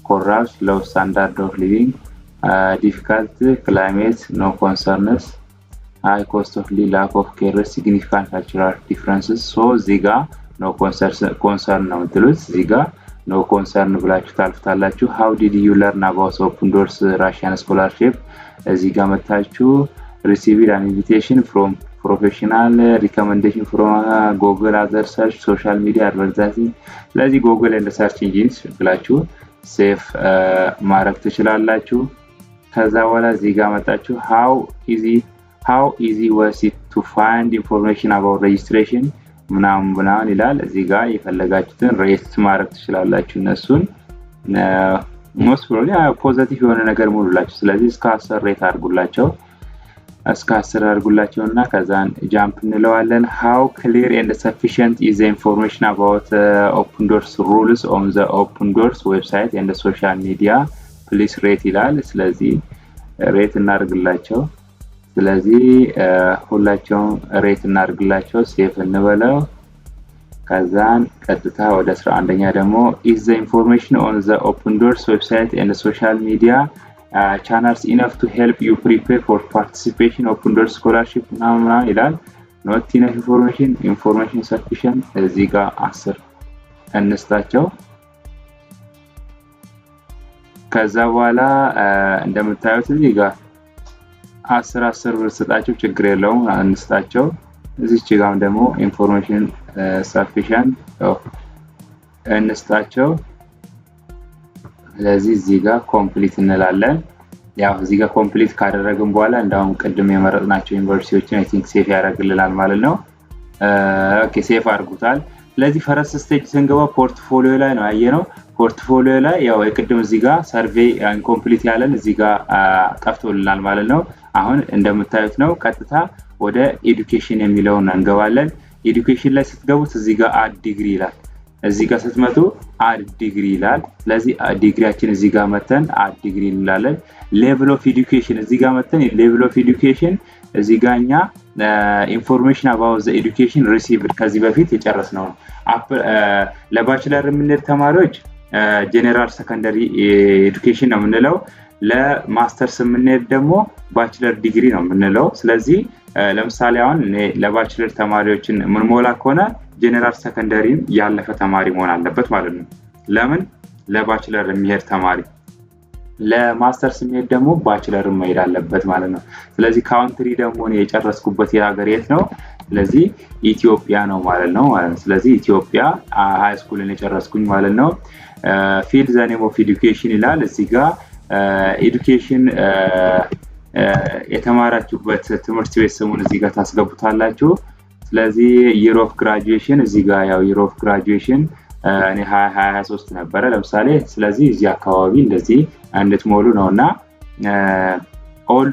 S1: corrupt, low standard of living, difficult climate, no concerns, high cost of living, lack of care, significant cultural differences. so እዚህ ጋር no concern ነው የምትሉት። እዚህ ጋር no concern ብላችሁ ታልፍታላችሁ። how did you learn about open doors Russian scholarship? እዚህ ጋር መታችሁ received an invitation from professional, recommendation from Google, other search, social media, advertising. ስለዚህ Google and search engines ብላችሁ ሴፍ ማድረግ ትችላላችሁ። ከዛ በኋላ እዚህ ጋር መጣችሁ how easy was it to find information about registration ምናምን ይላል። እዚህ ጋር የፈለጋችሁትን ሬት ማድረግ ትችላላችሁ። እነሱን most probably ፖዚቲቭ የሆነ ነገር ሙሉላችሁ። ስለዚህ እስከ 10 ሬት አድርጉላቸው። እስከ 10 አድርጉላቸውና ከዛን ጃምፕ እንለዋለን። how clear and sufficient is the information about open doors rules on the open doors website and the social media, please rate ይላል። ስለዚህ ሬት እናርግላቸው። ስለዚህ ሁላቸውም ሬት እናርግላቸው። ሴፍ እንበለው። ከዛን ቀጥታ ወደ 11ኛ ደግሞ is the information on the open doors website and the social media channels enough to help you prepare for participation open doors scholarship ምናምን ይላል። not enough information sufficient እዚህ ጋር 10 እንስጣቸው። ከዛ በኋላ እንደምታዩት እዚህ ጋር 10 ብር ሰጣቸው፣ ችግር የለውም እንስጣቸው። እዚች ጋር ደግሞ ኢንፎርሜሽን sufficient እንስጣቸው። ስለዚህ እዚህ ጋር ኮምፕሊት እንላለን። ያው እዚህ ጋር ኮምፕሊት ካደረግን በኋላ እንዳውም ቅድም የመረጥናቸው ዩኒቨርሲቲዎችን አይ ቲንክ ሴፍ ያደርግልናል ማለት ነው። ኦኬ ሴፍ አድርጉታል። ስለዚህ ፈረስት ስቴጅ ስንገባ ፖርትፎሊዮ ላይ ነው ያየነው። ፖርትፎሊዮ ላይ ያው የቅድም እዚህ ጋር ሰርቬይ ኢንኮምፕሊት ያለን እዚህ ጋር ጠፍቶልናል ማለት ነው። አሁን እንደምታዩት ነው። ቀጥታ ወደ ኤዱኬሽን የሚለውን እንገባለን። ኤዱኬሽን ላይ ስትገቡት እዚህ ጋር አድ ዲግሪ ይላል። እዚህ ጋር ስትመጡ አድ ዲግሪ ይላል። ስለዚህ ዲግሪያችን እዚህ ጋር መተን አድ ዲግሪ እንላለን። ሌቭል ኦፍ ኤዱኬሽን እዚህ ጋር መተን ሌቭል ኦፍ ኤዱኬሽን እዚህ ጋርኛ ኢንፎርሜሽን አባውት ዘ ኤዱኬሽን ሪሲቭድ ከዚህ በፊት የጨረስነው ነው። ለባችለር የምንሄድ ተማሪዎች ጀነራል ሰከንደሪ ኤዱኬሽን ነው የምንለው። ለማስተርስ የምንሄድ ደግሞ ባችለር ዲግሪ ነው የምንለው። ስለዚህ ለምሳሌ አሁን ለባችለር ተማሪዎችን ምንሞላ ከሆነ ጀነራል ሰከንደሪን ያለፈ ተማሪ መሆን አለበት ማለት ነው። ለምን ለባችለር የሚሄድ ተማሪ ለማስተርስ የሚሄድ ደግሞ ባችለር መሄድ አለበት ማለት ነው። ስለዚህ ካውንትሪ ደግሞ የጨረስኩበት የሀገር የት ነው? ስለዚህ ኢትዮጵያ ነው ማለት ነው። ስለዚህ ኢትዮጵያ ሃይ ስኩልን የጨረስኩኝ ማለት ነው። ፊልድ ዘ ኔም ኦፍ ኤዱኬሽን ይላል። እዚህ ጋር ኤዱኬሽን የተማራችሁበት ትምህርት ቤት ስሙን እዚህ ጋር ታስገቡታላችሁ። ስለዚህ year of graduation እዚህ ጋር ያው year of graduation እኔ 2023 ነበረ ለምሳሌ። ስለዚህ እዚህ አካባቢ እንደዚህ እንድትሞሉ ነውና all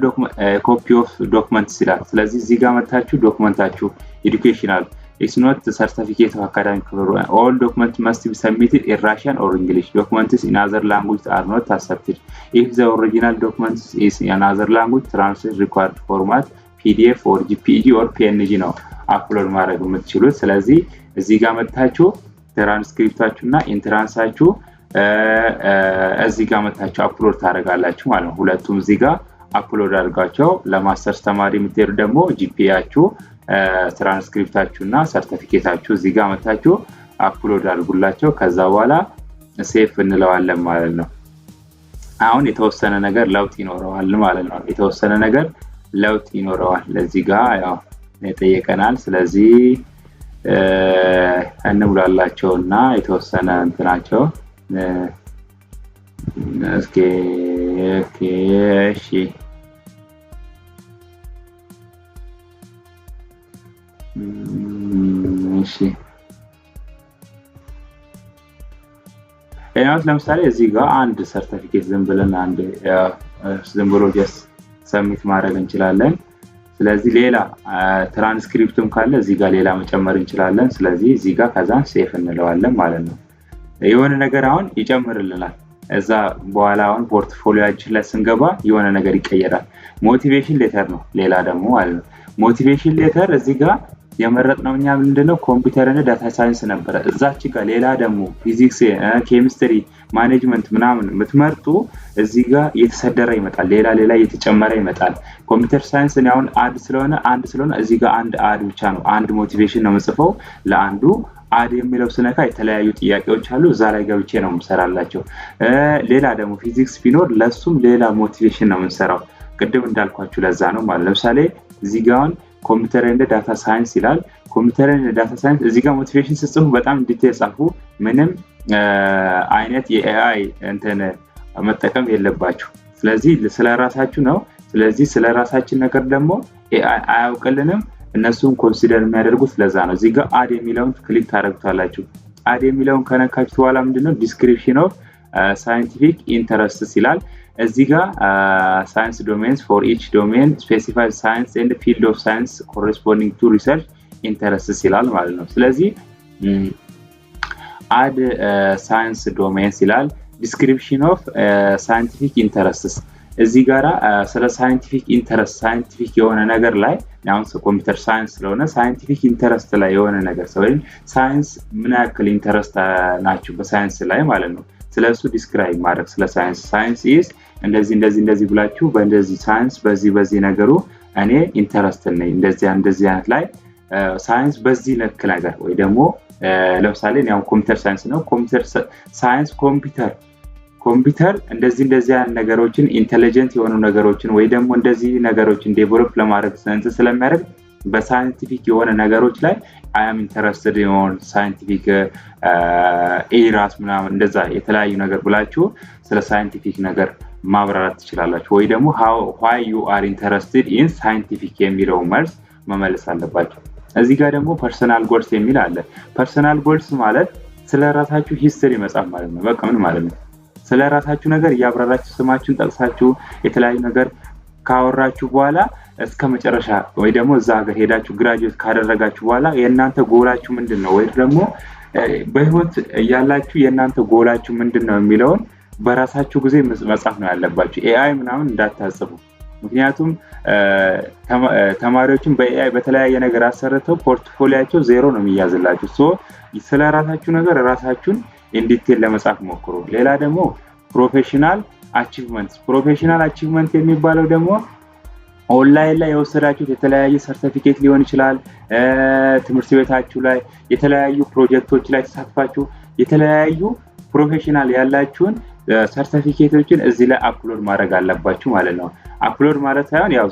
S1: copy of documents ይላል። ስለዚህ እዚህ ጋር መታችሁ ዶክመንታችሁ educational it's not the certificate of academic program. All documents must be submitted in Russian or English. Documents in other languages are not accepted. If the original document is in another language, translate required format PDF or JPG or PNG ነው አፕሎድ ማድረግ የምትችሉት። ስለዚህ እዚህ ጋር መታችሁ ትራንስክሪፕታችሁና ኢንትራንሳችሁ እዚህ ጋር መታችሁ አፕሎድ ታደርጋላችሁ ማለት ነው። ሁለቱም እዚህ ጋር አፕሎድ አድርጋችሁ ለማስተርስ ተማሪ የምትሄዱ ደግሞ ጂፒኤያችሁ ትራንስክሪፕታችሁና ሰርቲፊኬታችሁ እዚህ ጋር መታችሁ አፕሎድ አድርጉላችሁ። ከዛ በኋላ ሴፍ እንለዋለን ማለት ነው። አሁን የተወሰነ ነገር ለውጥ ይኖረዋል ማለት ነው። የተወሰነ ነገር ለውጥ ይኖረዋል። ለዚህ ጋር ያው የጠየቀናል። ስለዚህ እንሙላላቸውና የተወሰነ እንትናቸው እሺ እሺ ያው ለምሳሌ እዚህ ጋር አንድ ሰርቲፊኬት ዝም ብሎ ጀስት ሰብሚት ማድረግ እንችላለን። ስለዚህ ሌላ ትራንስክሪፕትም ካለ እዚህ ጋር ሌላ መጨመር እንችላለን። ስለዚህ እዚህ ጋር ከዛን ሴፍ እንለዋለን ማለት ነው። የሆነ ነገር አሁን ይጨምርልናል። እዛ በኋላ አሁን ፖርትፎሊዮአችን ላይ ስንገባ የሆነ ነገር ይቀየራል። ሞቲቬሽን ሌተር ነው ሌላ ደግሞ ማለት ነው። ሞቲቬሽን ሌተር እዚህ ጋር የመረጥነው እኛ ምንድነው ኮምፒውተር እና ዳታ ሳይንስ ነበረ። እዛች ጋር ሌላ ደግሞ ፊዚክስ፣ ኬሚስትሪ፣ ማኔጅመንት ምናምን የምትመርጡ እዚህ ጋር እየተሰደረ ይመጣል። ሌላ እየተጨመረ ይመጣል። ኮምፒውተር ሳይንስ ነው አሁን አንድ ስለሆነ እዚህ ጋር አንድ ብቻ ነው። አንድ ሞቲቬሽን ነው የምጽፈው ለአንዱ አድ የሚለው ስነካ የተለያዩ ጥያቄዎች አሉ። እዛ ላይ ገብቼ ነው የምሰራላቸው። ሌላ ደግሞ ፊዚክስ ቢኖር ለሱም ሌላ ሞቲቬሽን ነው የምንሰራው። ቅድም እንዳልኳችሁ ለዛ ነው ማለት። ለምሳሌ እዚህ ጋር አሁን ኮምፒውተር ኤንድ ዳታ ሳይንስ ይላል። ኮምፒውተር ኤንድ ዳታ ሳይንስ እዚህ ጋር ሞቲቬሽን ስጽፉ በጣም ዲቴል ጻፉ። ምንም አይነት የኤአይ እንትን መጠቀም የለባችሁ። ስለዚህ ስለራሳችሁ ነው። ስለዚህ ስለራሳችን ነገር ደግሞ ኤአይ አያውቅልንም። እነሱም ኮንሲደር የሚያደርጉት ለዛ ነው። እዚህ ጋር አድ የሚለውን ክሊክ ታደርጉታላችሁ። አድ የሚለውን ከነካችሁ በኋላ ምንድነው ዲስክሪፕሽን ኦፍ ሳይንቲፊክ ኢንተረስትስ ይላል። እዚህ ጋር ሳይንስ ዶሜንስ ፎር ኢች ዶሜን ስፔሲፋይድ ሳይንስ ኤንድ ፊልድ ኦፍ ሳይንስ ኮረስፖንዲንግ ቱ ሪሰርች ኢንተረስትስ ይላል ማለት ነው። ስለዚህ አድ ሳይንስ ዶሜንስ ይላል። ዲስክሪፕሽን ኦፍ ሳይንቲፊክ ኢንተረስትስ እዚህ ጋራ ስለ ሳይንቲፊክ ኢንተረስት ሳይንቲፊክ የሆነ ነገር ላይ አሁን ኮምፒውተር ሳይንስ ስለሆነ ሳይንቲፊክ ኢንተረስት ላይ የሆነ ነገር ወይም ሳይንስ ምን ያክል ኢንተረስት ናችሁ በሳይንስ ላይ ማለት ነው። ስለሱ ዲስክራይብ ማድረግ ስለ ሳይንስ ኢዝ እንደዚህ ብላችሁ በእንደዚህ ሳይንስ በዚህ ነገሩ እኔ ኢንተረስት ነኝ እንደዚህ አይነት ላይ ሳይንስ በዚህ ነክ ነገር ወይ ደግሞ ለምሳሌ ያው ኮምፒውተር ሳይንስ ነው። ኮምፒውተር ሳይንስ ኮምፒውተር እንደዚህ አይነት ነገሮችን ኢንተለጀንት የሆኑ ነገሮችን ወይ ደግሞ እንደዚህ ነገሮችን ዴቨሎፕ ለማድረግ ሳይንስ ስለሚያደርግ በሳይንቲፊክ የሆነ ነገሮች ላይ አይ አም ኢንተረስትድ ኢን ሳይንቲፊክ ኤራስ ምናምን እንደዛ የተለያዩ ነገር ብላችሁ ስለ ሳይንቲፊክ ነገር ማብራራት ትችላላችሁ። ወይ ደግሞ why you are interested in scientific የሚለው መልስ መመለስ አለባችሁ። እዚህ ጋር ደግሞ ፐርሰናል ጎልስ የሚል አለ። ፐርሰናል ጎልስ ማለት ስለ ራሳችሁ ሂስትሪ መጻፍ ማለት ነው። በቃ ምን ማለት ነው? ስለ ራሳችሁ ነገር ያብራራችሁ ስማችሁን ጠቅሳችሁ የተለያዩ ነገር ካወራችሁ በኋላ እስከ መጨረሻ ወይ ደግሞ እዛ ሀገር ሄዳችሁ ግራጁዌት ካደረጋችሁ በኋላ የእናንተ ጎላችሁ ምንድነው ወይ ደግሞ በህይወት ያላችሁ የእናንተ ጎላችሁ ምንድነው የሚለውን በራሳችሁ ጊዜ መጻፍ ነው ያለባችሁ። ኤአይ ምናምን እንዳታጽፉ። ምክንያቱም ተማሪዎችን በኤአይ በተለያየ ነገር አሰርተው ፖርትፎሊዮአቸው ዜሮ ነው የሚያዝላችሁ። ስለ ራሳችሁ ነገር ራሳችሁን ኢንዲቴል ለመጻፍ ሞክሩ። ሌላ ደግሞ ፕሮፌሽናል አቺቭመንት የሚባለው ደግሞ ኦንላይን ላይ የወሰዳችሁት የተለያየ ሰርቲፊኬት ሊሆን ይችላል። ትምህርት ቤታችሁ ላይ የተለያዩ ፕሮጀክቶች ላይ ተሳትፋችሁ የተለያዩ ፕሮፌሽናል ያላችሁን ሰርቲፊኬቶችን እዚህ ላይ አፕሎድ ማድረግ አለባችሁ ማለት ነው። አፕሎድ ማለት ሳይሆን ያው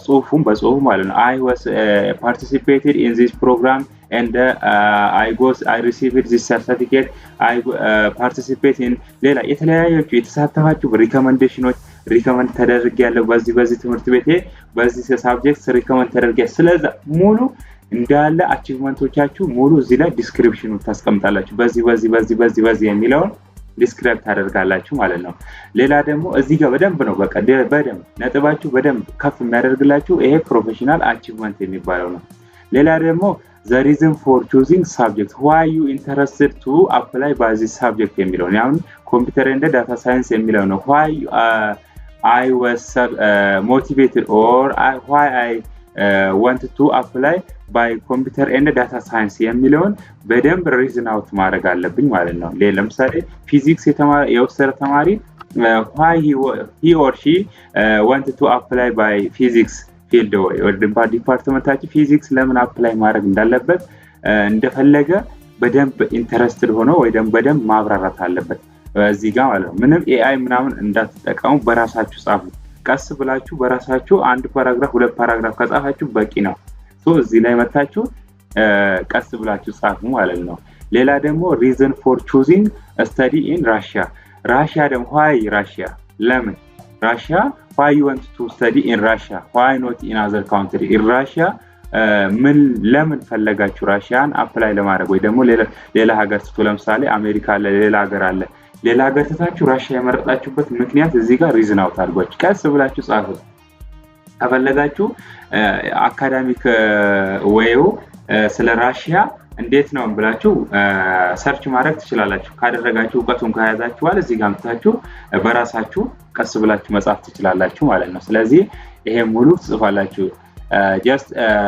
S1: በጽሁፉ ማለት ነው። I was participated in this program and I received this certificate. I participate in ሌላ የተለያዩ የተሳተፋችሁ ሪኮመንዴሽኖች ሪኮመንድ ተደርጊያለሁ በዚህ ትምህርት ቤቴ በዚህ ሳብጀክት ሪኮመንድ ተደርጊያለሁ። ስለዚህ ሙሉ እንዳለ አቺቭመንቶቻችሁ ሙሉ እዚህ ላይ ዲስክሪፕሽኑ ታስቀምጣላችሁ። በዚህ የሚለውን ዲስክራይብ ታደርጋላችሁ ማለት ነው። ሌላ ደግሞ እዚህ ጋር በደንብ ነው በቃ በደንብ ነጥባችሁ በደንብ ከፍ የሚያደርግላችሁ ይሄ ፕሮፌሽናል አቺቭመንት የሚባለው ነው። ሌላ ደግሞ the reason for choosing subject why you interested to apply by this subject የሚለው ነው። አሁን ኮምፒውተር ኤንድ ዳታ ሳይንስ የሚለው ነው። why I was motivated or why I wanted to apply by computer and data science የሚለውን በደንብ ሪዝን አውት ማድረግ አለብኝ ማለት ነው። ለምሳሌ ፊዚክስ የወሰደ ተማሪ why he or she wanted to apply by physics field or ዲፓርትመንታችን ፊዚክስ ለምን አፕላይ ማድረግ እንዳለበት እንደፈለገ በደንብ ኢንተረስትድ ሆኖ ወይ ደግሞ በደንብ ማብራራት አለበት እዚህ ጋር ማለት ነው። ምንም ኤአይ ምናምን እንዳትጠቀሙ በራሳችሁ ጻፉ። ቀስ ብላችሁ በራሳችሁ አንድ ፓራግራፍ ሁለት ፓራግራፍ ከጻፋችሁ በቂ ነው። እዚህ ላይ መታችሁ ቀስ ብላችሁ ጻፉ ማለት ነው። ሌላ ደግሞ reason for choosing a study in Russia ደግሞ why Russia ለምን Russia why you want to study in Russia why not in other country in Russia ምን ለምን ፈለጋችሁ ራሽያን አፕላይ ለማድረግ ወይ ደግሞ ሌላ ሀገር ትቶ ለምሳሌ አሜሪካ አለ ሌላ ሀገር አለ ሌላ ሀገር ትታችሁ ራሽያ የመረጣችሁበት ምክንያት እዚህ ጋር ሪዝን አውት አድርጓችሁ ቀስ ብላችሁ ጻፉት። ከፈለጋችሁ አካዳሚክ ወይው ስለ ራሽያ እንዴት ነው ብላችሁ ሰርች ማድረግ ትችላላችሁ። ካደረጋችሁ እውቀቱን ከያዛችሁ ማለት እዚህ ጋር መጣችሁ በራሳችሁ ቀስ ብላችሁ መጻፍ ትችላላችሁ ማለት ነው። ስለዚህ ይሄ ሙሉ ትጽፋላችሁ። ጀስት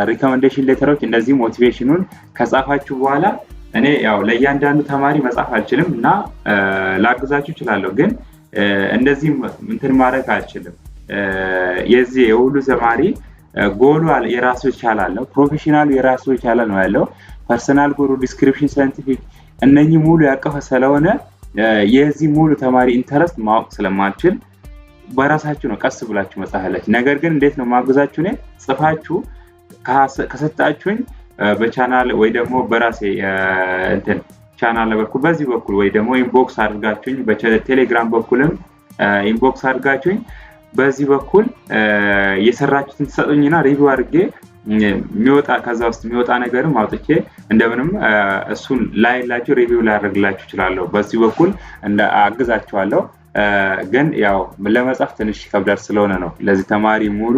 S1: ሪኮመንዴሽን ሌተሮች እንደዚህ ሞቲቬሽኑን ከጻፋችሁ በኋላ እኔ ያው ለእያንዳንዱ ተማሪ መጻፍ አልችልም እና ላግዛችሁ እችላለሁ፣ ግን እንደዚህ እንትን ማድረግ አልችልም። የዚህ የሁሉ ተማሪ ጎሉ የራሱ ይቻላል ነው፣ ፕሮፌሽናል የራሱ ይቻላል ነው ያለው። ፐርሰናል ጎሉ፣ ዲስክሪፕሽን፣ ሳይንቲፊክ እነኚህ ሙሉ ያቀፈ ስለሆነ የዚህ ሙሉ ተማሪ ኢንተረስት ማወቅ ስለማልችል በራሳችሁ ነው ቀስ ብላችሁ መጻፋላችሁ። ነገር ግን እንዴት ነው ማግዛችሁ? እኔ ጽፋችሁ ከሰጣችሁኝ በቻናል ወይ ደግሞ በራሴ እንትን ቻናል በኩል በዚህ በኩል ወይ ደግሞ ኢንቦክስ አድርጋችሁኝ በቴሌግራም በኩልም ኢንቦክስ አድርጋችሁኝ በዚህ በኩል የሰራችሁትን ተሰጡኝና ሪቪው አድርጌ የሚወጣ ከዛ ውስጥ የሚወጣ ነገርም አውጥቼ እንደምንም እሱን ላይላችሁ ሪቪው ላደርግላችሁ እችላለሁ። በዚህ በኩል አግዛችኋለሁ። ግን ያው ለመጻፍ ትንሽ ከብዳር ስለሆነ ነው ለዚህ ተማሪ ሙሉ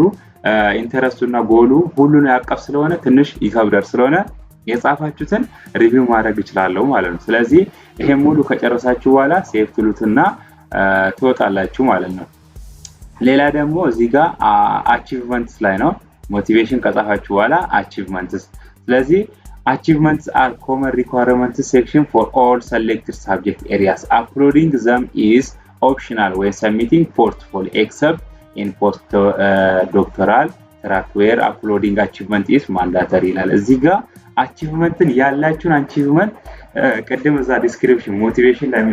S1: ኢንተረስቱና ጎሉ ሁሉን ያቀፍ ስለሆነ ትንሽ ይከብዳል ስለሆነ የጻፋችሁትን ሪቪው ማድረግ እችላለሁ ማለት ነው። ስለዚህ ይሄ ሙሉ ከጨረሳችሁ በኋላ ሴቭ ትሉትና ትወጣላችሁ ማለት ነው። ሌላ ደግሞ እዚህ ጋር አቺቭመንትስ ላይ ነው ሞቲቬሽን ከጻፋችሁ በኋላ አቺቭመንትስ። ስለዚህ achievements are common requirements section for all selected subject areas. Uploading them is optional when submitting portfolio except in postdoctoral track where uploading achievement is mandatory ይላል። እዚህ ጋር አቺቭመንትን ያላችሁን አቺቭመንት ቀደም እዛ ዲስክሪፕሽን ሞቲቬሽን ላይ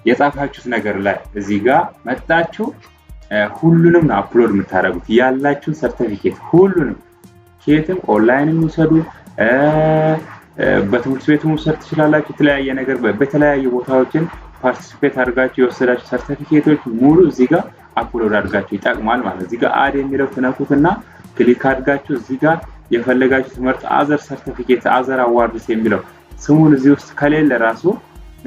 S1: የጻፋችሁት ነገር ላይ እዚህ ጋር መጣችሁ ሁሉንም ነው አፕሎድ የምታደርጉት። ያላችሁን ሰርቲፊኬት ሁሉንም ከየትም ኦንላይን የሚሰዱ በትምህርት ቤቱ መውሰድ ትችላላችሁ። የተለያየ ነገር በተለያዩ ቦታዎችን ፓርቲሲፔት አድርጋችሁ የወሰዳችሁ ሰርቲፊኬቶች ሙሉ እዚህ ጋር አፕሎድ አድርጋችሁ ይጠቅማል ማለት ነው። እዚህ ጋር አድ የሚለው ትነኩትና ክሊክ አድርጋችሁ እዚህ ጋር የፈለጋችሁ ትምህርት አዘር ሰርቲፊኬት አዘር አዋርድስ የሚለው ስሙን እዚህ ውስጥ ከሌለ ራሱ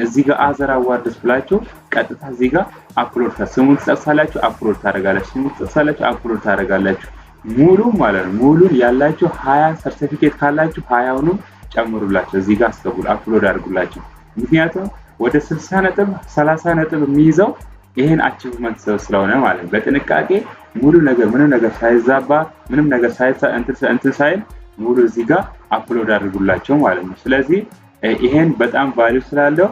S1: እዚህ ጋር አዘር አዋርድስ ብላችሁ ቀጥታ እዚህ ጋር አፕሎድ ስሙን ትጽፋላችሁ፣ አፕሎድ ታደርጋላችሁ፣ ስሙን ትጽፋላችሁ፣ አፕሎድ ታደርጋላችሁ። ሙሉ ማለት ነው ሙሉን ያላችሁ 20 ሰርቲፊኬት ካላችሁ 20ውንም ጨምሩላችሁ እዚህ ጋር አስገቡ፣ አፕሎድ አድርጉላችሁ። ምክንያቱም ወደ 60 ነጥብ 30 ነጥብ የሚይዘው ይሄን አቺቭመንት ስለሆነ ማለት ነው። በጥንቃቄ ሙሉ ነገር ምንም ነገር ሳይዛባ ምንም ነገር እንትን ሳይል ሙሉ እዚህ ጋር አፕሎድ አድርጉላችሁ ማለት ነው። ስለዚህ ይሄን በጣም ቫልዩ ስላለው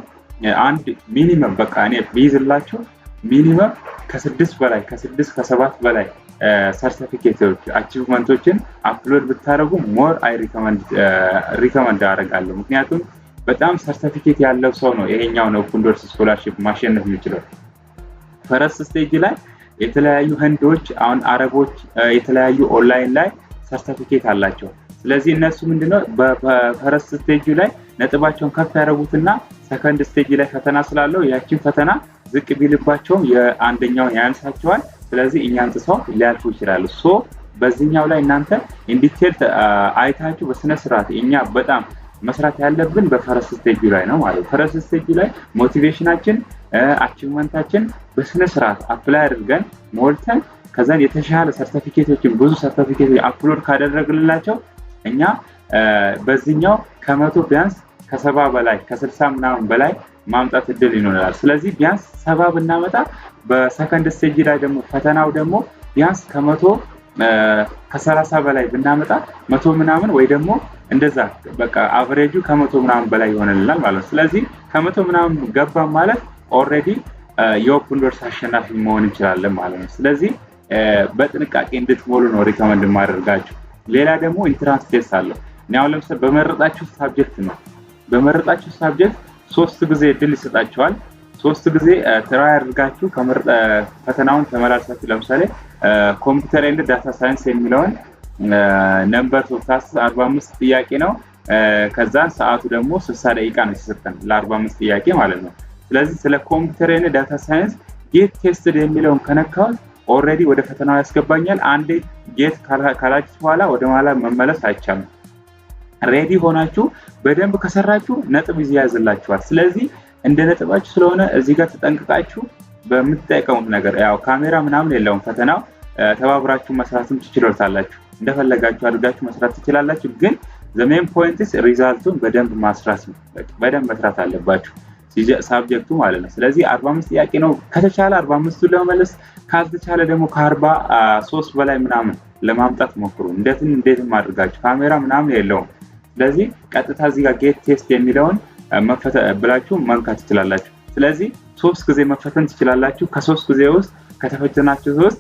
S1: አንድ ሚኒመም በቃ እኔ ቢይዝላችሁ ሚኒመም ከ6 በላይ ከ6 ከ7 በላይ ሰርቲፊኬቶች አቺቭመንቶችን አፕሎድ ብታረጉ ሞር አይ ሪከመንድ አደርጋለሁ። ምክንያቱም በጣም ሰርቲፊኬት ያለው ሰው ነው ይሄኛው ነው ኦፕን ዶርስ ስኮላርሺፕ ማሸነፍ የሚችለው። ፈረስት ስቴጅ ላይ የተለያዩ ህንዶች አሁን አረቦች የተለያዩ ኦንላይን ላይ ሰርቲፊኬት አላቸው። ስለዚህ እነሱ ምንድነው በፈረስት ስቴጅ ላይ ነጥባቸውን ከፍ ያደርጉትና ሰከንድ ስቴጅ ላይ ፈተና ስላለው ያቺን ፈተና ዝቅ ቢልባቸው የአንደኛውን ያንሳቸዋል። ስለዚህ እኛን ጥሰው ሊያልፉ ይችላሉ። ሶ በዚህኛው ላይ እናንተ ኢንዲቴል አይታችሁ በስነ ስርዓት እኛ በጣም መስራት ያለብን በፈረስት ስቴጅ ላይ ነው ማለት ነው። ፈረስት ስቴጅ ላይ ሞቲቬሽናችን አቺቭመንታችን በስነ ስርዓት አፕላይ አድርገን ሞልተን ከዛን የተሻለ ሰርቲፊኬቶችን ብዙ ሰርቲፊኬቶች አፕሎድ ካደረግንላቸው እኛ በዚህኛው ከመቶ ቢያንስ ከ70 በላይ ከ60 ምናምን በላይ ማምጣት እድል ይኖራል። ስለዚህ ቢያንስ 70 ብናመጣ በሰከንድ ስቴጅ ላይ ደግሞ ፈተናው ደግሞ ቢያንስ ከመቶ ከ30 በላይ ብናመጣ 100 ምናምን ወይ ደግሞ እንደዛ በቃ አቨሬጁ ከ100 ምናምን በላይ ይሆንልናል ማለት ነው። ስለዚህ ከ100 ምናምን ገባ ማለት ኦሬዲ የኦፕን ዶርስ አሸናፊ መሆን እንችላለን ማለት ነው። ስለዚህ በጥንቃቄ እንድትሞሉ ነው ሪከመንድ ማድረጋችሁ። ሌላ ደግሞ ኢንትራንስ ቴስት አለ። ነው ለምሳሌ በመረጣችሁ ሳብጀክት ነው በመረጣችሁ ሳብጀክት 3 ጊዜ እድል ይሰጣችኋል። 3 ጊዜ ትራይ አድርጋችሁ ፈተናውን ተመላልሳችሁ ለምሳሌ ኮምፒውተር ኤንድ ዳታ ሳይንስ የሚለውን ነምበር ኦፍ ታስክ 45 ጥያቄ ነው። ከዛን ሰዓቱ ደግሞ 60 ደቂቃ ነው የተሰጠን ለ45 ጥያቄ ማለት ነው። ስለዚህ ስለ ኮምፒውተር ኤንድ ዳታ ሳይንስ ጌት ቴስትድ የሚለውን ከነካው ኦሬዲ ወደ ፈተናው ያስገባኛል። አንዴ ጌት ካላችሁ በኋላ ወደ ኋላ መመለስ አይቻልም። ሬዲ ሆናችሁ በደንብ ከሰራችሁ ነጥብ ይያዝላችኋል። ስለዚህ እንደ ነጥባችሁ ስለሆነ እዚህ ጋር ተጠንቅቃችሁ በምትጠቀሙት ነገር ያው ካሜራ ምናምን የለውም ፈተናው ተባብራችሁ መስራትም ትችላላችሁ። እንደፈለጋችሁ አድርጋችሁ መስራት ትችላላችሁ። ግን the main point is ሪዛልቱን በደንብ ማስራት ነው። በደንብ መስራት አለባችሁ ሳብጀክቱ ማለት ነው። ስለዚህ 45 ጥያቄ ነው። ከተቻለ 45ቱን ለመመለስ ካልተቻለ ደግሞ ከ43 በላይ ምናምን ለማምጣት ሞክሩ። እንዴትም አድርጋችሁ ካሜራ ምናምን የለውም። ስለዚህ ቀጥታ እዚህ ጋር ጌት ቴስት የሚለውን ብላችሁ መንካት ትችላላችሁ። ስለዚህ 3 ጊዜ መፈተን ትችላላችሁ። ከ3 ጊዜ ውስጥ ከተፈተናችሁ ውስጥ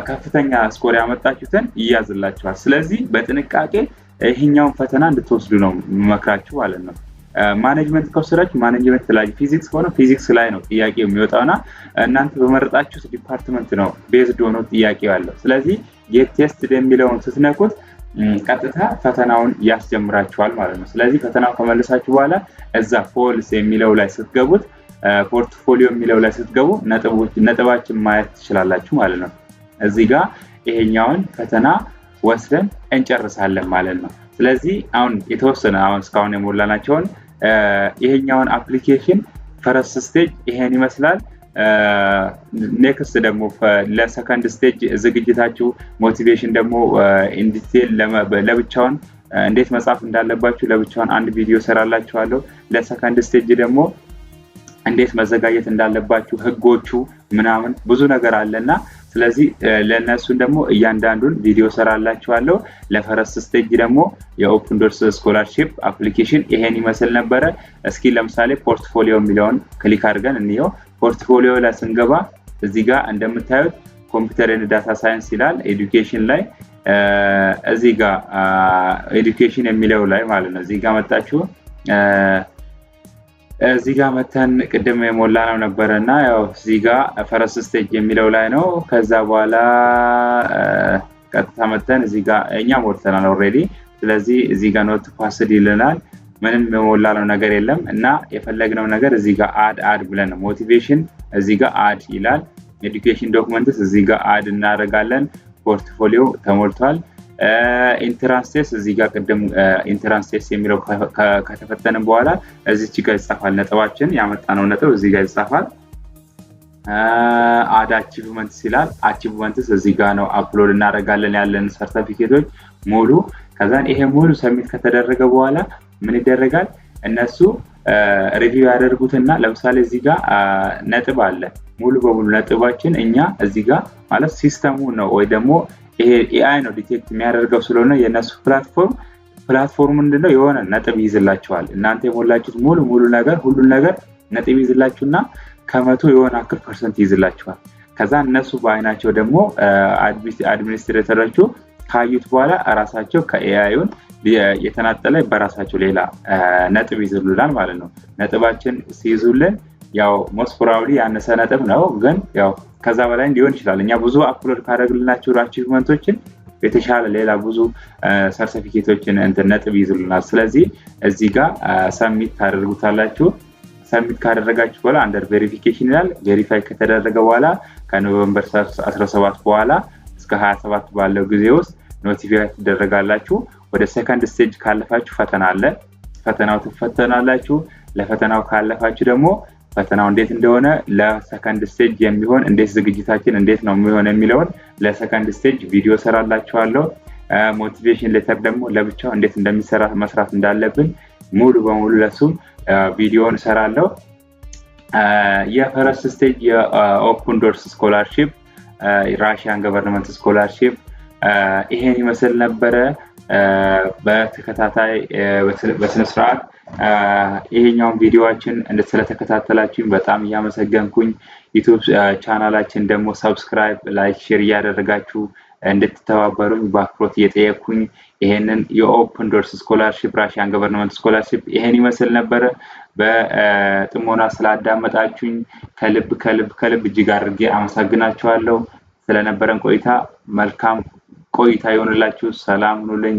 S1: ከፍተኛ ስኮር ያመጣችሁትን ይያዝላችኋል። ስለዚህ በጥንቃቄ ይሄኛውን ፈተና እንድትወስዱ ነው መክራችሁ ማለት ነው። ማኔጅመንት ከወሰዳችሁ ማኔጅመንት ላይ ፊዚክስ ከሆነ ፊዚክስ ላይ ነው ጥያቄው የሚወጣውና እናንተ በመረጣችሁት ዲፓርትመንት ነው ቤዝድ ሆኖ ጥያቄው ያለው። ስለዚህ ጌት ቴስት የሚለውን ስትነኩት ቀጥታ ፈተናውን ያስጀምራችኋል ማለት ነው። ስለዚህ ፈተናው ከመለሳችሁ በኋላ እዛ ፎልስ የሚለው ላይ ስትገቡት ፖርትፎሊዮ የሚለው ላይ ስትገቡ ነጥባችን ማየት ትችላላችሁ ማለት ነው። እዚህ ጋር ይሄኛውን ፈተና ወስደን እንጨርሳለን ማለት ነው። ስለዚህ አሁን የተወሰነ እስካሁን የሞላናቸውን ይሄኛውን አፕሊኬሽን ፈረስት ስቴጅ ይሄን ይመስላል። ኔክስት ደግሞ ለሰከንድ ስቴጅ ዝግጅታችሁ ሞቲቬሽን ደግሞ ኢንዲቴል ለብቻውን እንዴት መጻፍ እንዳለባችሁ ለብቻውን አንድ ቪዲዮ ሰራላችኋለሁ። ለሰከንድ ስቴጅ ደግሞ እንዴት መዘጋጀት እንዳለባችሁ ህጎቹ ምናምን ብዙ ነገር አለና ስለዚህ ለነሱን ደግሞ እያንዳንዱን ቪዲዮ ሰራላችኋለሁ። ለፈረስት ስቴጅ ደግሞ የኦፕን ዶርስ ስኮላርሺፕ አፕሊኬሽን ይሄን ይመስል ነበር። እስኪ ለምሳሌ ፖርትፎሊዮ የሚለውን ክሊክ አድርገን እንየው። ፖርትፎሊዮ ላይ ስንገባ እዚህ ጋር እንደምታዩት ኮምፒውተር ኤንድ ዳታ ሳይንስ ይላል። ኤዱኬሽን ላይ እዚህ ጋር ኤዱኬሽን የሚለው ላይ ማለት ነው። እዚህ ጋር መጣችሁ እዚህ ጋር መተን ቅድም የሞላነው ነበርና ያው እዚህ ጋር ፈረስት ስቴጅ የሚለው ላይ ነው። ከዛ በኋላ ቀጥታ መተን እዚህ ጋር እኛ ሞልተናል ኦሬዲ። ስለዚህ እዚህ ጋር ኖት ፓስድ ይለናል። ምንም የሞላነው ነገር የለም እና የፈለግነው ነገር እዚህ ጋር አድ ብለን ሞቲቬሽን እዚህ ጋር አድ ይላል። ኤዱኬሽን ዶክመንትስ እዚህ ጋር አድ እናደርጋለን። ፖርትፎሊዮ ተሞልቷል። ኢንትራንስ ቴስት እዚህ ጋር ቅድም ኢንትራንስ ቴስት የሚለው ከተፈተንን በኋላ እዚች ጋር ይጻፋል። ነጥባችን ያመጣነው ነጥብ እዚህ ጋር ይጻፋል። አድ አቺቭመንትስ ይላል። አቺቭመንትስ እዚህ ጋር ነው አፕሎድ እናደርጋለን ያለን ሰርቲፊኬቶች ሙሉ። ከዛን ይሄ ሙሉ ሰሚት ከተደረገ በኋላ ምን ይደረጋል? እነሱ ሪቪው ያደርጉትና ለምሳሌ እዚህ ጋር ነጥብ አለ። ሙሉ በሙሉ ነጥባችን እኛ እዚህ ጋር ማለት ሲስተሙ ነው ወይ ደግሞ ይሄ ኤአይ ነው ዲቴክት የሚያደርገው ስለሆነ የነሱ ፕላትፎርም ምንድነው የሆነ ነጥብ ይይዝላችኋል። እናንተ የሞላችሁት ሙሉ ነገር ሁሉ ነገር ነጥብ ይይዝላችሁና ከመቶ የሆነ አክል ፐርሰንት ይይዝላችኋል። ከዛ እነሱ በአይናቸው ደግሞ አድሚኒስትሬተሮቹ ካዩት በኋላ ራሳቸው ከኤአይውን የተናጠለ በራሳቸው ሌላ ነጥብ ይይዙልናል ማለት ነው። ነጥባችን ሲይዙልን ያው ሞስት ፕሮባብሊ ያነሰ ነጥብ ነው፣ ግን ያው ከዛ በላይ ሊሆን ይችላል። እኛ ብዙ አፕሎድ ካደረግልናቸው አቺቭመንቶችን የተሻለ ሌላ ብዙ ሰርቲፊኬቶችን ነጥብ ይይዙልናል። ስለዚህ እዚህ ጋር ሰሚት ታደርጉታላችሁ። ሰሚት ካደረጋችሁ በኋላ አንደር ቬሪፊኬሽን ይላል። ቬሪፋይ ከተደረገ በኋላ ከኖቬምበር 17 በኋላ እስከ 27 ባለው ጊዜ ውስጥ ኖቲፋይ ትደረጋላችሁ። ወደ ሰከንድ ስቴጅ ካለፋችሁ ፈተና አለ። ፈተናው ትፈተናላችሁ። ለፈተናው ካለፋችሁ ደግሞ ፈተናው እንዴት እንደሆነ ለሰከንድ ስቴጅ የሚሆን እንዴት ዝግጅታችን እንዴት ነው የሚሆን የሚለውን ለሰከንድ ስቴጅ ቪዲዮ ሰራላችኋለሁ። ሞቲቬሽን ሌተር ደግሞ ለብቻው እንዴት እንደሚሰራ መስራት እንዳለብን ሙሉ በሙሉ ለሱም ቪዲዮን ሰራለሁ። የፈረስት ስቴጅ የኦፕን ዶርስ ስኮላርሺፕ ራሽያን ገቨርንመንት ስኮላርሺፕ ይሄን ይመስል ነበረ። በተከታታይ በስነ ስርዓት ይሄኛውን ቪዲዮአችን ስለተከታተላችሁኝ በጣም እያመሰገንኩኝ ዩቲዩብ ቻናላችን ደግሞ ሰብስክራይብ፣ ላይክ፣ ሼር እያደረጋችሁ እንድትተባበሩኝ በአክብሮት እየጠየቅኩኝ ይሄንን የኦፕን ዶርስ ስኮላርሺፕ ራሽያን ገቨርንመንት ስኮላርሺፕ ይሄን ይመስል ነበረ። በጥሞና ስላዳመጣችሁኝ ከልብ እጅግ አድርጌ አመሰግናችኋለሁ። ስለነበረን ቆይታ መልካም ቆይታ ይሁንላችሁ። ሰላም ሁኑልኝ።